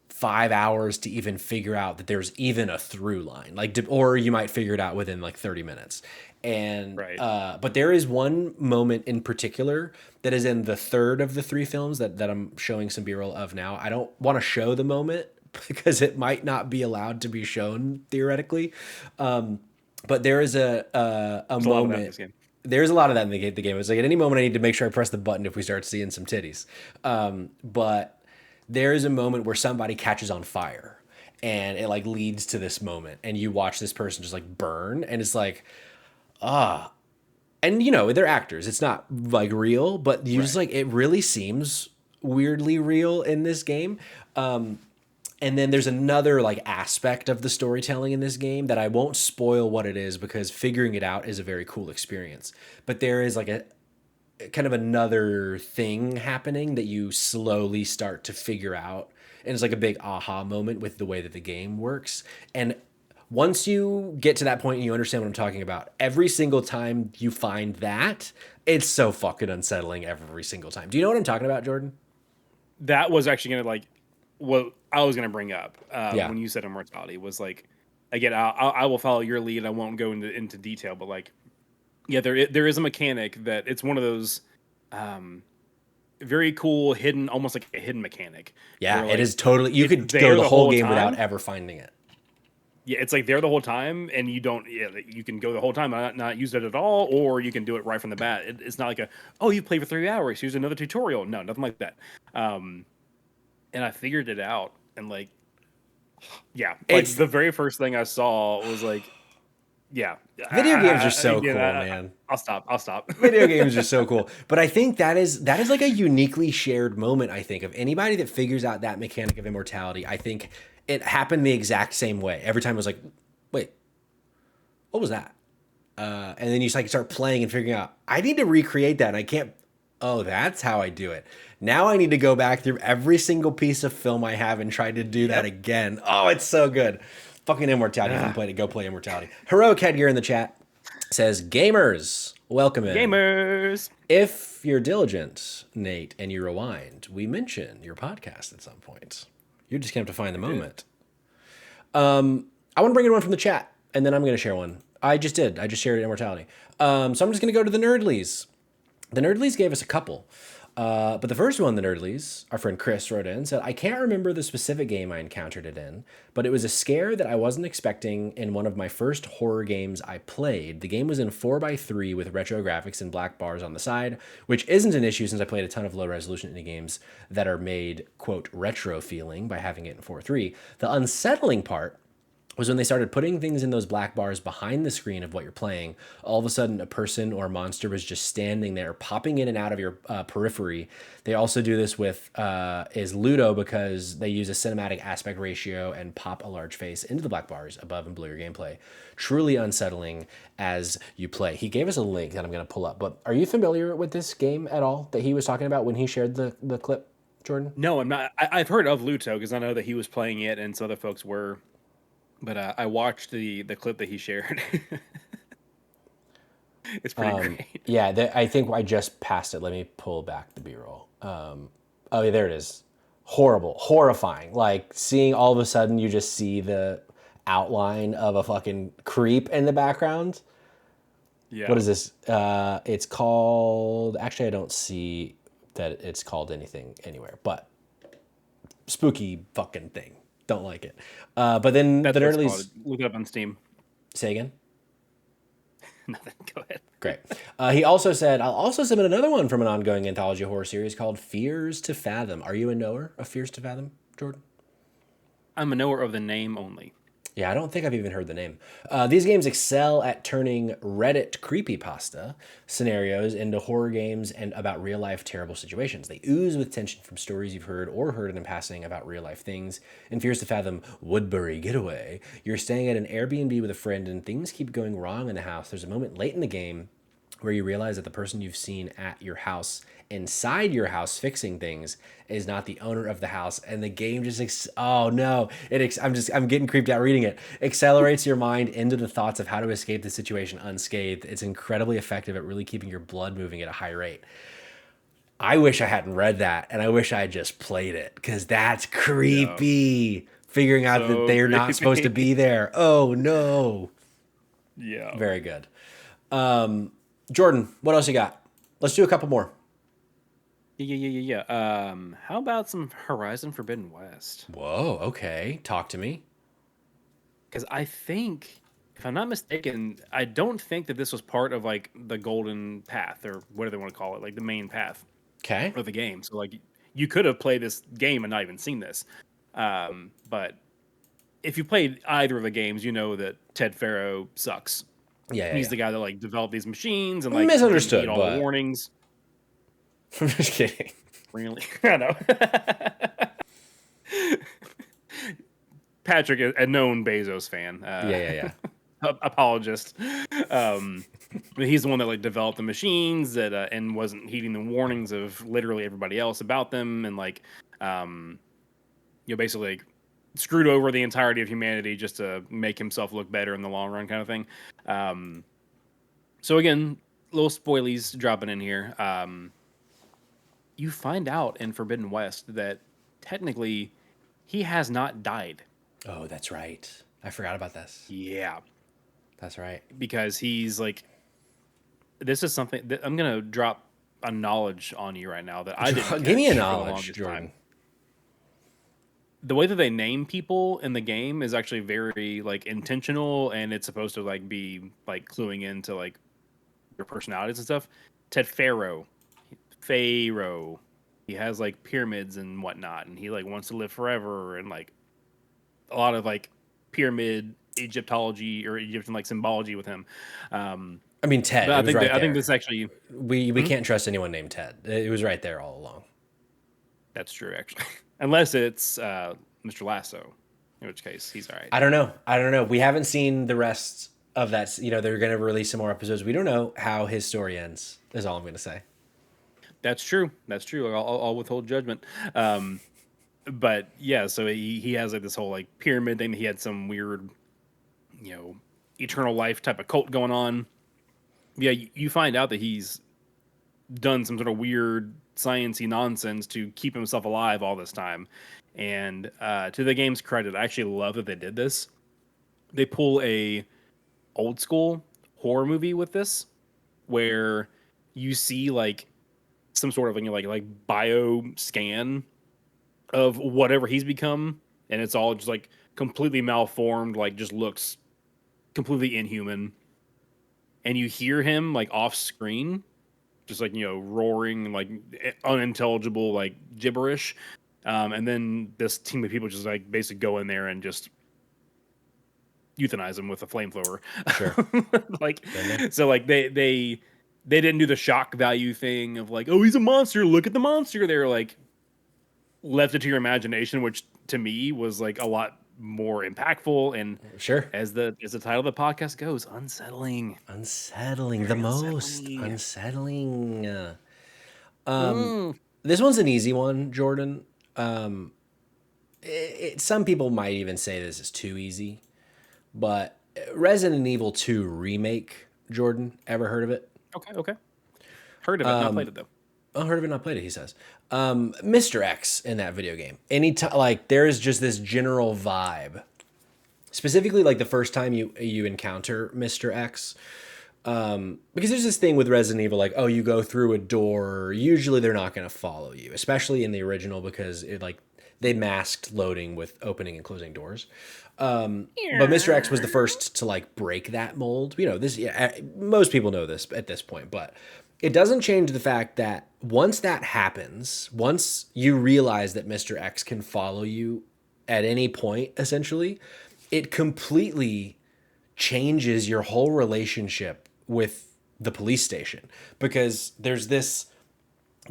5 hours to even figure out that there's even a through line, like, or you might figure it out within like 30 minutes. And Right. but there is one moment in particular that is in the third of the 3 films that I'm showing some b-roll of now. I don't want to show the moment because it might not be allowed to be shown theoretically. But there is a There's a lot of that in moment. this game. There's a lot of that in the game. It's like at any moment I need to make sure I press the button if we start seeing some titties. But there is a moment where somebody catches on fire, and it like leads to this moment, and you watch this person just like burn, and it's like, and they're actors. It's not like real, but you just Right. like, it really seems weirdly real in this game. And then there's another like aspect of the storytelling in this game that I won't spoil what it is, because figuring it out is a very cool experience. But there is like a kind of another thing happening that you slowly start to figure out. And it's like a big aha moment with the way that the game works. And once you get to that point and you understand what I'm talking about, every single time you find that, it's so fucking unsettling every single time. Do you know what I'm talking about, Jordan? That was actually gonna like what I was gonna bring up Yeah. when you said immortality, was like, again, I will follow your lead. I won't go into detail, but like, yeah, there is a mechanic that it's one of those very cool hidden, almost like a hidden mechanic, Yeah, where it like is totally. You it's could go there the the whole whole game without time. ever finding it. Yeah, it's like there the whole time, and you don't. Yeah, you can go the whole time and not use it at all, or you can do it right from the bat. It's not like you played for 3 hours. Here's another tutorial. No, nothing like that. And I figured it out, and like, yeah, like It's the very first thing I saw was like Yeah. Video games are so Again, cool, man. I'll stop. I'll stop. Video games are so cool. But I think that is like a uniquely shared moment, I think, of anybody that figures out that mechanic of immortality. I think it happened the exact same way. Every time I was like, wait, what was that? And then you just like start playing and figuring out, I need to recreate that. And I can't, oh, that's how I do it. Now I need to go back through every single piece of film I have and try to do that again. Oh, it's so good. Fucking Immortality. If you haven't played it, go play Immortality. Heroic Headgear in the chat says, gamers, welcome in. Gamers. If you're diligent, Nate, and you rewind, we mention your podcast at some point. You're just going to have to find the moment. I want to bring in one from the chat, and then I'm going to share one. I just did. I just shared Immortality. So I'm just going to go to the Nerdlies. The Nerdlies gave us a couple. But the first one, the Nerdlies, our friend Chris wrote in, said, I can't remember the specific game I encountered it in, but it was a scare that I wasn't expecting in one of my first horror games I played. The game was in 4:3 with retro graphics and black bars on the side, which isn't an issue since I played a ton of low resolution indie games that are made, quote, retro feeling by having it in 4:3. The unsettling part was when they started putting things in those black bars behind the screen of what you're playing. All of a sudden, a person or monster was just standing there, popping in and out of your periphery. They also do this with is Ludo because they use a cinematic aspect ratio and pop a large face into the black bars above and below your gameplay. Truly unsettling as you play. He gave us a link that I'm going to pull up. But are you familiar with this game at all that he was talking about when he shared the clip, Jordan? No, I'm not. I've heard of Luto because I know that he was playing it and some other folks were. But I watched the clip that he shared. It's pretty great. Yeah, I think I just passed it. Let me pull back the B-roll. Oh, yeah, there it is. Horrible, horrifying. Like seeing all of a sudden you just see the outline of a fucking creep in the background. Yeah. What is this? It's called. Actually, I don't see that it's called anything anywhere, but spooky fucking thing. Don't like it. But then That's the what it's Nerdlies. called. Look it up on Steam. Say again. Nothing. Go ahead. Great. He also said, I'll also submit another one from an ongoing anthology horror series called Fears to Fathom. Are you a knower of Fears to Fathom, Jordan? I'm a knower of the name only. Yeah, I don't think I've even heard the name. These games excel at turning Reddit creepypasta scenarios into horror games and about real life terrible situations. They ooze with tension from stories you've heard or heard in passing about real life things. In Fears to Fathom, Woodbury Getaway, you're staying at an Airbnb with a friend and things keep going wrong in the house. There's a moment late in the game where you realize that the person you've seen at your house, inside your house fixing things, is not the owner of the house, and the game just oh no, I'm getting creeped out reading it. Accelerates your mind into the thoughts of how to escape the situation unscathed. It's incredibly effective at really keeping your blood moving at a high rate. I wish I hadn't read that, and I wish I had just played it because that's creepy. Yeah. Figuring out that they're not supposed to be there. Oh no. Yeah. Very good. Jordan, what else you got? Let's do a couple more. Yeah. How about some Horizon Forbidden West? Whoa, okay. Talk to me. Because I think, if I'm not mistaken, I don't think that this was part of like the golden path or whatever they want to call it, like the main path of the game. So like you could have played this game and not even seen this. But if you played either of the games, you know that Ted Farrow sucks. He's the guy that like developed these machines and like misunderstood all the warnings. I'm just kidding. Really? I know. Patrick, a known Bezos fan. Yeah. Apologist. But he's the one that like developed the machines that and wasn't heeding the warnings of literally everybody else about them, and like basically like, screwed over the entirety of humanity just to make himself look better in the long run, kind of thing. So again, little spoilies dropping in here. You find out in Forbidden West that technically he has not died. Oh, that's right. I forgot about this. Yeah. That's right. Because he's like, this is something that I'm going to drop a knowledge on you right now that I didn't Give me a knowledge, Jordan. Time. The way that they name people in the game is actually very like intentional, and it's supposed to like be like cluing into like your personalities and stuff. Ted Pharaoh. He has like pyramids and whatnot, and he like wants to live forever, and like a lot of like pyramid Egyptology or Egyptian like symbology with him. I mean, Ted. But It was right I think there. this actually We can't trust anyone named Ted. It was right there all along. that's true actually, unless it's Mr. Lasso, in which case he's all right. I don't know. I don't know. We haven't seen the rest of that. You know, they're going to release some more episodes. We don't know how his story ends. Is all I'm going to say. That's true. That's true. I'll withhold judgment. But yeah, so he has like this whole like pyramid thing. He had some weird, you know, eternal life type of cult going on. Yeah, you find out that he's done some sort of weird sciencey nonsense to keep himself alive all this time. And to the game's credit, I actually love that they did this. They pull a old school horror movie with this, where you see like some sort of like bio scan of whatever he's become, and it's all just like completely malformed, like just looks completely inhuman. And you hear him like off screen, just like, you know, roaring like unintelligible like gibberish. And then this team of people just like basically go in there and just euthanize him with a flamethrower. Sure. Like, so like they didn't do the shock value thing of like, oh, he's a monster, look at the monster. They're like left it to your imagination, which to me was like a lot more impactful and Sure. as the title of the podcast goes, unsettling. Unsettling. Very The most unsettling. unsettling. This one's an easy one, Jordan. Some people might even say this is too easy, but Resident Evil 2 remake, Jordan, ever heard of it? Okay. Heard of it, not played it though. Oh, heard of it, not played it, he says. Mr. X in that video game. Anytime, like, there is just this general vibe. Specifically, like, the first time you encounter Mr. X. Because there's this thing with Resident Evil, like, oh, you go through a door. Usually they're not going to follow you, especially in the original because it, like, they masked loading with opening and closing doors. But Mr. X was the first to, like, break that mold. You know, this, yeah, most people know this at this point, but it doesn't change the fact that once that happens, once you realize that Mr. X can follow you at any point, essentially, it completely changes your whole relationship with the police station because there's this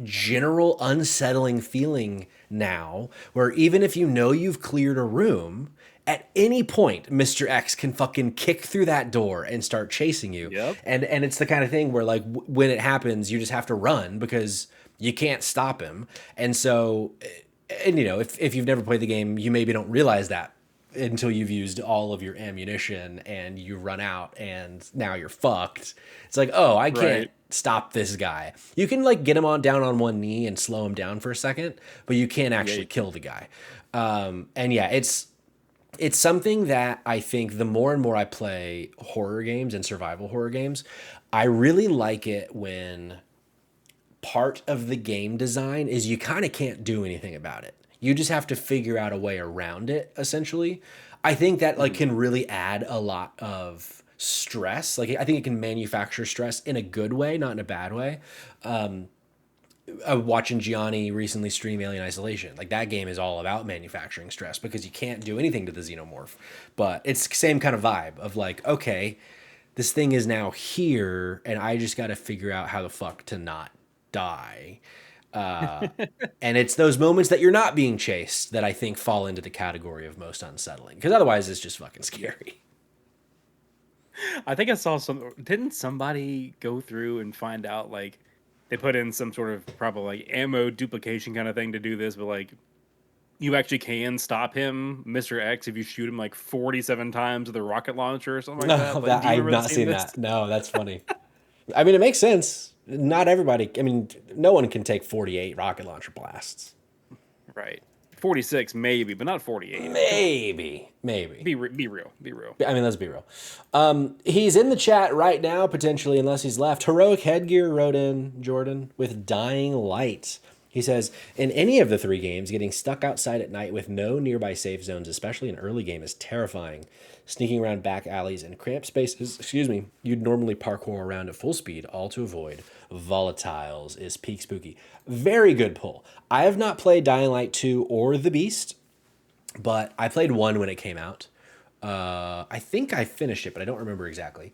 general unsettling feeling now where even if you know you've cleared a room, at any point, Mr. X can fucking kick through that door and start chasing you. Yep. And it's the kind of thing where like when it happens, you just have to run because you can't stop him. And so, and you know, if you've never played the game, you maybe don't realize that until you've used all of your ammunition and you run out and now you're fucked. It's like, oh, I can't stop this guy. You can like get him on down on one knee and slow him down for a second, but you can't actually kill the guy. And yeah, it's something that I think the more and more I play horror games and survival horror games, I really like it when part of the game design is you kind of can't do anything about it. You just have to figure out a way around it, essentially. I think that like can really add a lot of stress. Like I think it can manufacture stress in a good way, not in a bad way. Watching Gianni recently stream Alien Isolation. Like that game is all about manufacturing stress because you can't do anything to the xenomorph. But it's the same kind of vibe of like, okay, this thing is now here and I just got to figure out how the fuck to not die. And it's those moments that you're not being chased that I think fall into the category of most unsettling because otherwise it's just fucking scary. I think I saw didn't somebody go through and find out like they put in some sort of probably like ammo duplication kind of thing to do this, but like you actually can stop him, Mr. X, if you shoot him like 47 times with a rocket launcher or something like that. Like, I've not seen that. No, that's funny. I mean, it makes sense. Not everybody. I mean, no one can take 48 rocket launcher blasts. Right. 46 maybe, but not 48. Maybe. Be real. I mean, let's be real. He's in the chat right now, potentially, unless he's left. Heroic Headgear wrote in, Jordan, with Dying Light. He says, in any of the three games, getting stuck outside at night with no nearby safe zones, especially in early game, is terrifying. Sneaking around back alleys and cramped spaces, you'd normally parkour around at full speed, all to avoid volatiles is peak spooky. Very good pull. I have not played Dying Light 2 or The Beast, but I played 1 when it came out. I think I finished it, but I don't remember exactly.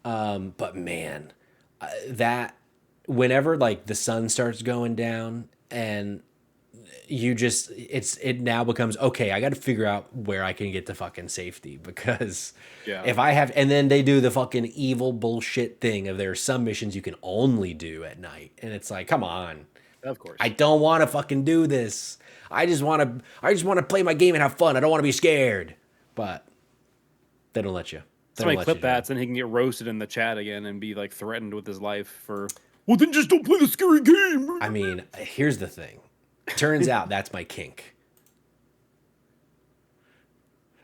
But man, that whenever like the sun starts going down and it now becomes okay, I got to figure out where I can get to fucking safety because Yeah, if I have, and then they do the fucking evil bullshit thing of there are some missions you can only do at night, and it's like, come on, of I course. don't want to fucking do this. I just want to play my game and have fun. I don't want to be scared. But they don't let you. They don't Somebody let you, clip Jordan. that, so then he can get roasted in the chat again and be like threatened with his life for. Well, then just don't play the scary game. I mean, here's the thing. Turns out that's my kink.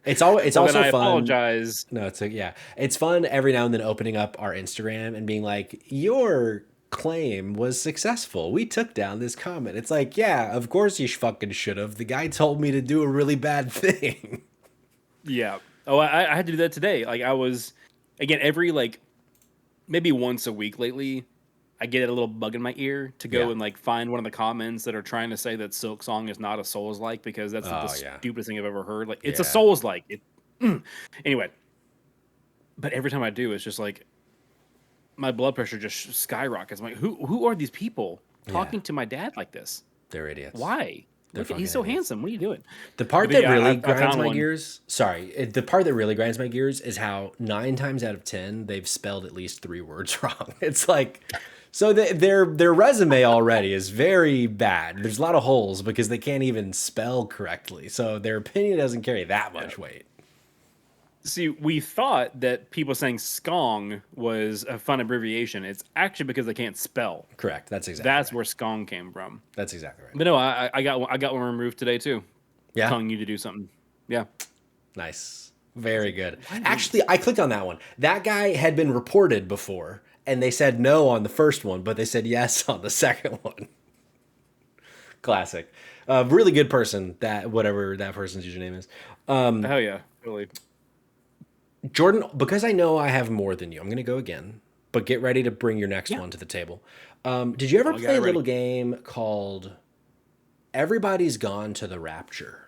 It's Well, then also I fun. apologize. No, yeah. It's fun every now and then opening up our Instagram and being like, your claim was successful. We took down this comment. It's like, yeah, of course you fucking should have. The guy told me to do a really bad thing. Yeah. Oh, I had to do that today. Like I was, again, every like maybe once a week lately, I get a little bug in my ear to Yeah. go and like find one of the comments that are trying to say that Silk Song is not a Souls like because that's the Oh yeah. stupidest thing I've ever heard. Like it's a Yeah. Souls like. Anyway, but every time I do, it's just like my blood pressure just skyrockets. I'm like, who are these people Yeah. talking to my dad like this? They're idiots. Why? They're Look at fucking he's so idiots. handsome. What are you doing? The part But that yeah, really I grinds found my one. gears, sorry, the part that really grinds my gears is how 9 times out of 10 they've spelled at least 3 words wrong. It's like, so their resume already is very bad. There's a lot of holes because they can't even spell correctly. So their opinion doesn't carry that Yeah. much weight. See, we thought that people saying skong was a fun abbreviation. It's actually because they can't spell. Correct. That's exactly That's right. where skong came from. That's exactly right. But no, I got one removed today too, Yeah. telling you to do something. Yeah. Nice. Very good. Why Actually, I clicked on that one. That guy had been reported before, and they said no on the first one, but they said yes on the second one. Classic. Really good person, that whatever that person's username is. Hell yeah, really. Jordan, because I know I have more than you, I'm going to go again, but get ready to bring your next Yeah. one to the table. Did you ever I got play it a ready. little game called Everybody's Gone to the Rapture?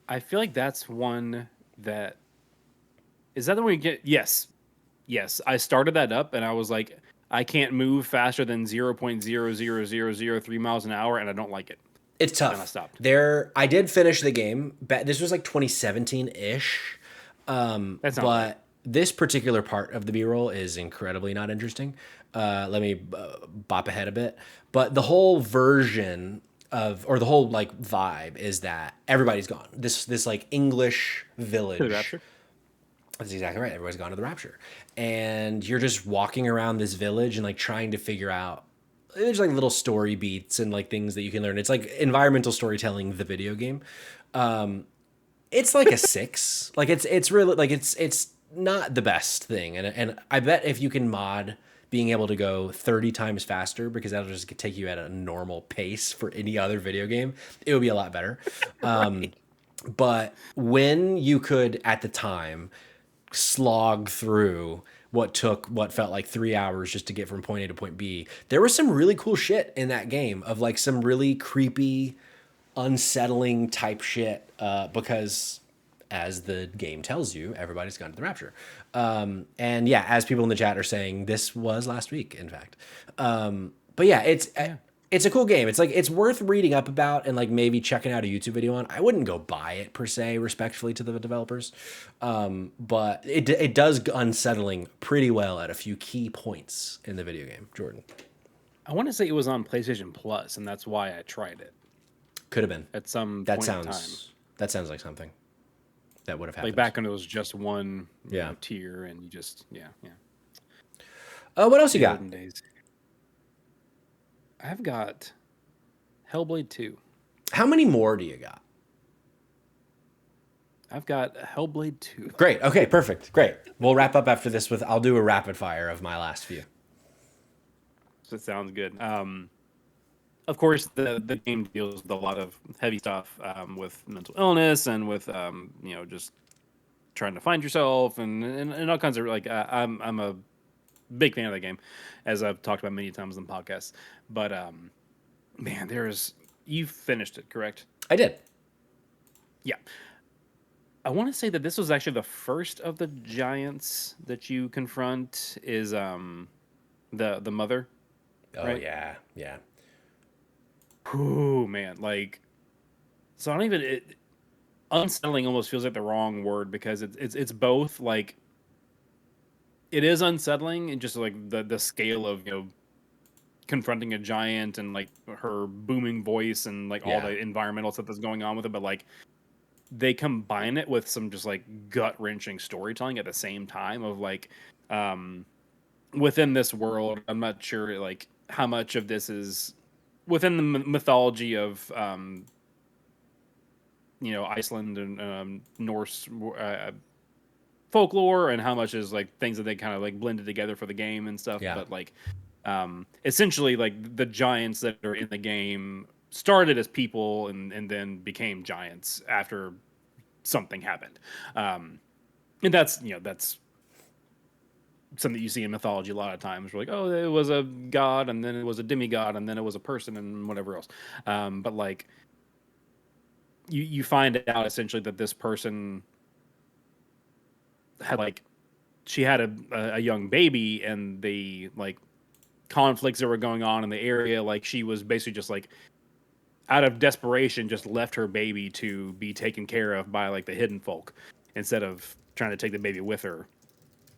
I feel like that's one that is that the one you get. Yes, yes. I started that up and I was like, I can't move faster than 0.00003 miles an hour, and I don't like it. It's And I tough. stopped. I did finish the game. This was like 2017-ish. That sounds right. But this particular part of the B-roll is incredibly not interesting. Let me bop ahead a bit. But the whole version or the whole like vibe is that everybody's gone. This like English To the village. rapture. That's exactly right. Everybody's gone to the rapture, and you're just walking around this village and like trying to figure out. There's like little story beats and like things that you can learn. It's like environmental storytelling, the video game. It's like a 6. Like it's really like it's not the best thing, and I bet if you can mod being able to go 30 times faster because that'll just take you at a normal pace for any other video game, it would be a lot better. Right. But when you could at the time slog through what felt like 3 hours just to get from point A to point B, there was some really cool shit in that game of like some really creepy, unsettling type shit. Because as the game tells you, everybody's gone to the rapture. And yeah, as people in the chat are saying, this was last week, in fact. But yeah, it's a cool game. It's like it's worth reading up about and like maybe checking out a YouTube video on. I wouldn't go buy it per se, respectfully to the developers, but it does unsettling pretty well at a few key points in the video game. Jordan, I want to say it was on PlayStation Plus, and that's why I tried it could have been. at some That point in time. sounds like something that would have Like happened. back when it was just one Yeah. tier, and you just yeah. What else you The got? olden days. I've got Hellblade 2. How many more do you got? I've got Hellblade 2. Great. Okay, perfect. Great. We'll wrap up after this with I'll do a rapid fire of my last few. So it sounds good. Of course, the game deals with a lot of heavy stuff with mental illness and with just trying to find yourself and all kinds of like I'm a big fan of the game, as I've talked about many times on the podcast. But man, you finished it, correct? I did. Yeah. I want to say that this was actually the first of the giants that you confront is the mother, Oh right? yeah, yeah, Ooh, man, like so I don't even unsettling almost feels like the wrong word because it's both like it is unsettling and just like the scale of confronting a giant and like her booming voice and like all yeah, the environmental stuff that's going on with it, but like they combine it with some just like gut wrenching storytelling at the same time of like um within this world. I'm not sure like how much of this is within the mythology of Iceland and Norse folklore, and how much is like things that they kind of like blended together for the game and stuff. yeah, But like, essentially, like the giants that are in the game started as people and then became giants after something happened. And that's something you see in mythology a lot of times. We're like, oh, it was a god, and then it was a demigod, and then it was a person, and whatever else. But like, you find out essentially that this person had like she had a young baby, and the like conflicts that were going on in the area, like she was basically just like out of desperation just left her baby to be taken care of by like the hidden folk instead of trying to take the baby with her.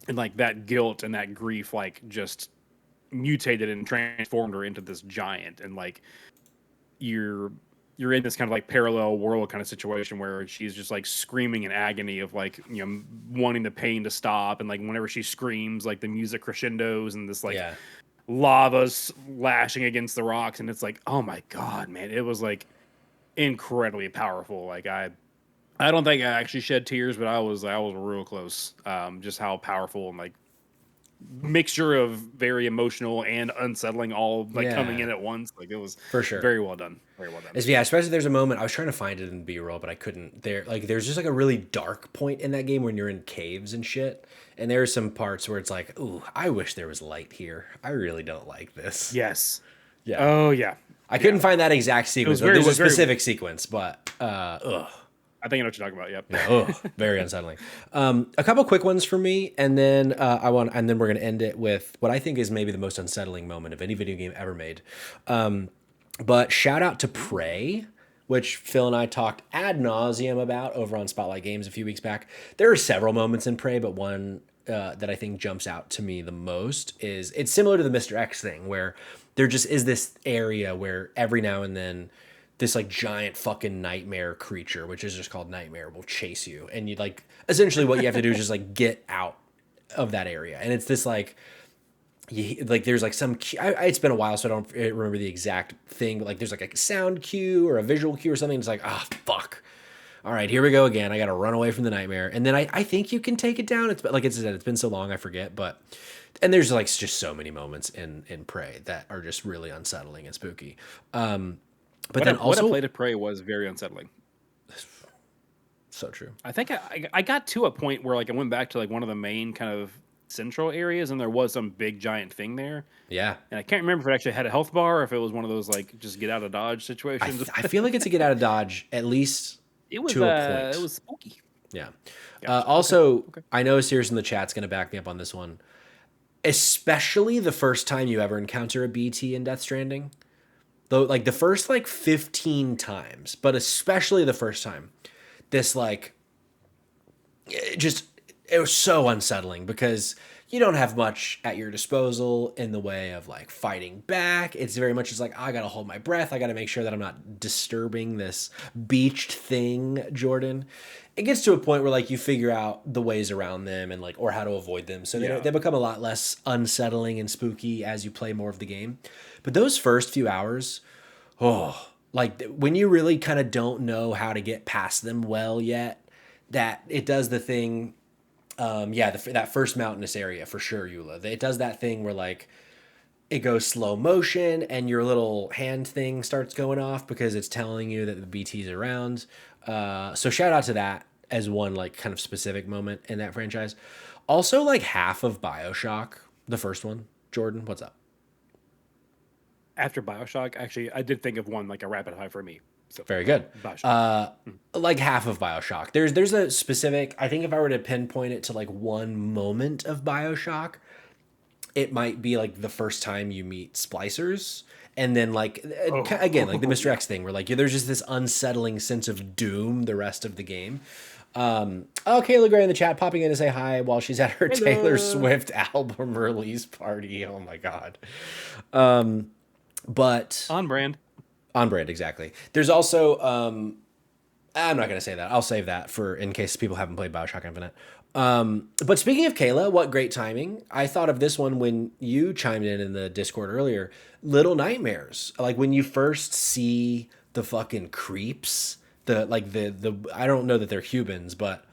And like that guilt and that grief like just mutated and transformed her into this giant. And like you're you're in this kind of like parallel world kind of situation where she's just like screaming in agony of like wanting the pain to stop, and like whenever she screams like the music crescendos and this like yeah. lava's lashing against the rocks, and it's like, oh my god, man, it was like incredibly powerful. Like I don't think I actually shed tears, but I was real close. Just how powerful and like mixture of very emotional and unsettling all like coming Yeah, in at once. Like it was for sure. very well done. Very well done. Yeah, especially there's a moment I was trying to find it in B-roll, but I couldn't. There's just like a really dark point in that game when you're in caves and shit. And there are some parts where it's like, ooh, I wish there was light here. I really don't like this. Yes. Yeah. Oh yeah. I Yeah. couldn't find that exact sequence. Very There's a very. specific sequence, but ugh. I think I know what you're talking about. Yep. Yeah, very unsettling. A couple quick ones for me, and then and then we're gonna end it with what I think is maybe the most unsettling moment of any video game ever made. But shout out to Prey, which Phil and I talked ad nauseum about over on Spotlight Games a few weeks back. There are several moments in Prey, but one that I think jumps out to me the most is it's similar to the Mr. X thing, where there just is this area where every now and then this like giant fucking nightmare creature, which is just called Nightmare, will chase you, and you like essentially what you have to do is just like get out of that area, and it's this like like there's like some it's been a while so I don't remember the exact thing, but like there's like a sound cue or a visual cue or something. It's like, ah, fuck, all right, here we go again, I gotta run away from the nightmare, and then I think you can take it down. It's like it's been so long I forget, but and there's like just so many moments in Prey that are just really unsettling and spooky. But then What I also played at Prey was very unsettling. so true. I think I got to a point where like I went back to like one of the main kind of central areas, and there was some big giant thing there. Yeah, And I can't remember if it actually had a health bar or if it was one of those like just get out of dodge situations. I feel like it's a get out of dodge at least to a point. It was spooky. Yeah. Gotcha. Also, Okay. I know Sears in the chat's going to back me up on this one, especially the first time you ever encounter a BT in Death Stranding. Though, like the first like 15 times, but especially the first time, this like it was so unsettling because you don't have much at your disposal in the way of like fighting back. It's very much just like, I gotta hold my breath, I gotta make sure that I'm not disturbing this beached thing, Jordan. It gets to a point where like you figure out the ways around them and like or how to avoid them, so they become a lot less unsettling and spooky as you play more of the game. But those first few hours, oh, like when you really kind of don't know how to get past them well yet, that it does the thing. That first mountainous area for sure, Eula. It does that thing where like it goes slow motion and your little hand thing starts going off because it's telling you that the BT's around. So shout out to that as one like kind of specific moment in that franchise. Also, like half of BioShock, the first one. Jordan, what's up? after BioShock, actually, I did think of one like a rapid high for me. So Very good. BioShock. Like half of BioShock. There's a specific. I think if I were to pinpoint it to like one moment of BioShock, it might be like the first time you meet splicers. And then like again, like the Mr. Yeah. X thing, where like there's just this unsettling sense of doom the rest of the game. Kayla Gray in the chat popping in to say hi while she's at her Taylor Hello. Swift album release party. Oh my god. But On brand. on brand, exactly. There's also I'm not gonna say that. I'll save that for in case people haven't played Bioshock Infinite. But speaking of Kayla, what great timing! I thought of this one when you chimed in the Discord earlier. Little Nightmares, like when you first see the fucking creeps, the I don't know that they're humans, but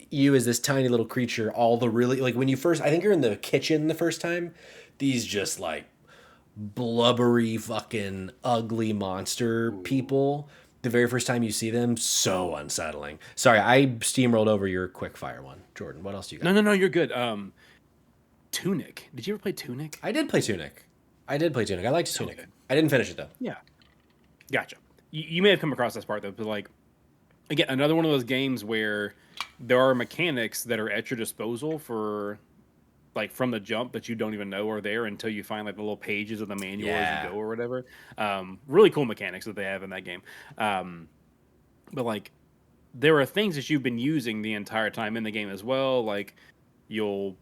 you as this tiny little creature, all the really like when you first, I think you're in the kitchen the first time. These just like blubbery fucking ugly monster people, the very first time you see them, so unsettling. Sorry, I steamrolled over your quick fire one. Jordan, what else do you got? No, you're good. Tunic. Did you ever play Tunic? I did play Tunic. I liked So Tunic. good. I didn't finish it though. Yeah. Gotcha. You may have come across this part though, but like again, another one of those games where there are mechanics that are at your disposal for like from the jump that you don't even know are there until you find like the little pages of the manual as you go or whatever. Really cool mechanics that they have in that game. But like there are things that you've been using the entire time in the game as well. Like you'll,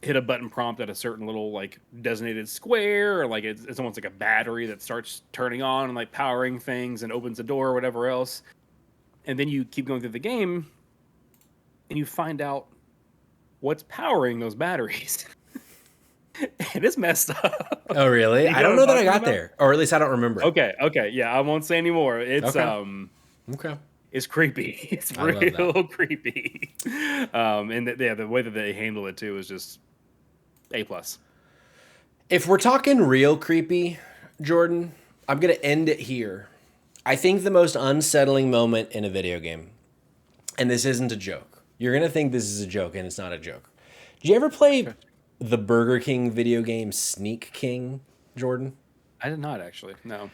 hit a button prompt at a certain little like designated square, or like it's almost like a battery that starts turning on and like powering things and opens the door or whatever else. And then you keep going through the game and you find out what's powering those batteries. And it's messed up. Oh really? I don't know that I got there, or at least I don't remember. Okay, yeah, I won't say anymore. It's Okay. It's creepy. It's real creepy. And the way that they handle it too is just A+. If we're talking real creepy, Jordan, I'm gonna end it here. I think the most unsettling moment in a video game, and this isn't a joke. You're gonna think this is a joke, and it's not a joke. Did you ever play the Burger King video game Sneak King, Jordan? I did not actually. No.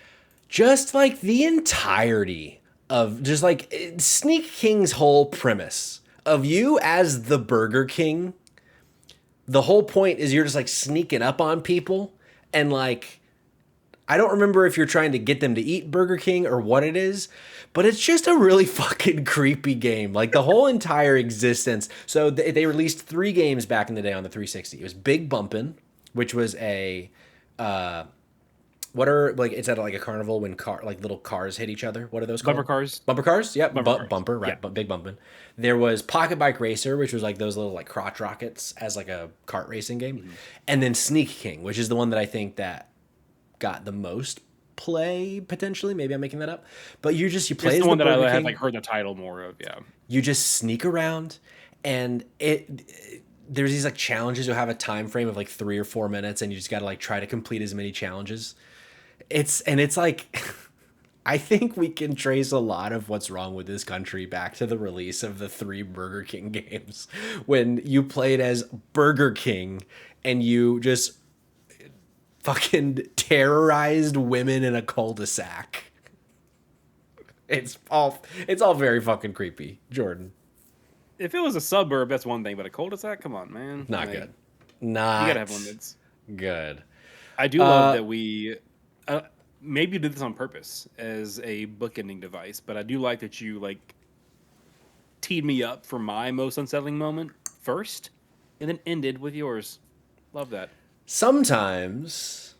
Just like the entirety of just like Sneak King's whole premise of you as the Burger King. The whole point is you're just like sneaking up on people, and like I don't remember if you're trying to get them to eat Burger King or what it is, but it's just a really fucking creepy game. Like the whole entire existence. So they released 3 games back in the day on the 360. It was Big Bumpin', which was a what are like it's at like a carnival when like little cars hit each other. What are those called? Bumper cars. Bumper cars. Yep. Bumper. Right. Yeah. Big Bumpin'. There was Pocket Bike Racer, which was like those little like crotch rockets as like a kart racing game, and then Sneak King, which is the one that I think that got the most play potentially. Maybe I'm making that up, but you play It's as the one that Burger I had King. like heard the title more of. Yeah. You just sneak around, and there's these like challenges. You'll have a time frame of like 3 or 4 minutes, and you just got to like try to complete as many challenges. It's like I think we can trace a lot of what's wrong with this country back to the release of the 3 Burger King games when you played as Burger King and you just fucking terrorized women in a cul-de-sac. It's all very fucking creepy, Jordan. If it was a suburb, that's one thing, but a cul-de-sac, come on, man. Not good. Not you gotta have one that's good. I do love that we maybe you did this on purpose as a bookending device, but I do like that you like teed me up for my most unsettling moment first, and then ended with yours. Love that. Sometimes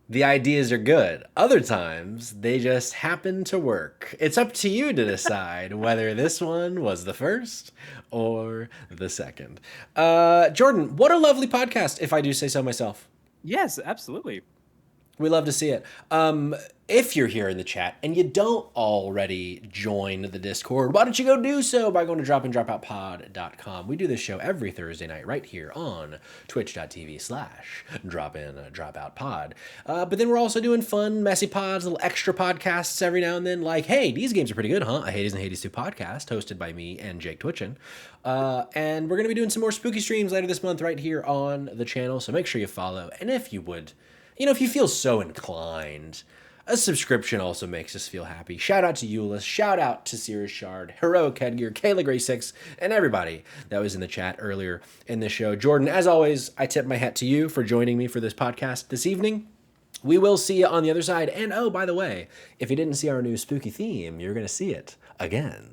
the ideas are good. Other times they just happen to work. It's up to you to decide whether this one was the first or the second. Jordan, what a lovely podcast, if I do say so myself. Yes, absolutely. We love to see it. If you're here in the chat and you don't already join the Discord, why don't you go do so by going to dropindropoutpod.com. We do this show every Thursday night right here on twitch.tv/dropindropoutpod. But then we're also doing fun, messy pods, little extra podcasts every now and then, like, hey, these games are pretty good, huh? A Hades and Hades 2 podcast hosted by me and Jake Twitchin. And we're going to be doing some more spooky streams later this month right here on the channel, so make sure you follow. And if you would if you feel so inclined, a subscription also makes us feel happy. Shout out to Euless, shout out to Sirius Shard, Heroic Headgear, Kayla Gray 6, and everybody that was in the chat earlier in the show. Jordan, as always, I tip my hat to you for joining me for this podcast this evening. We will see you on the other side. And oh, by the way, if you didn't see our new spooky theme, you're going to see it again.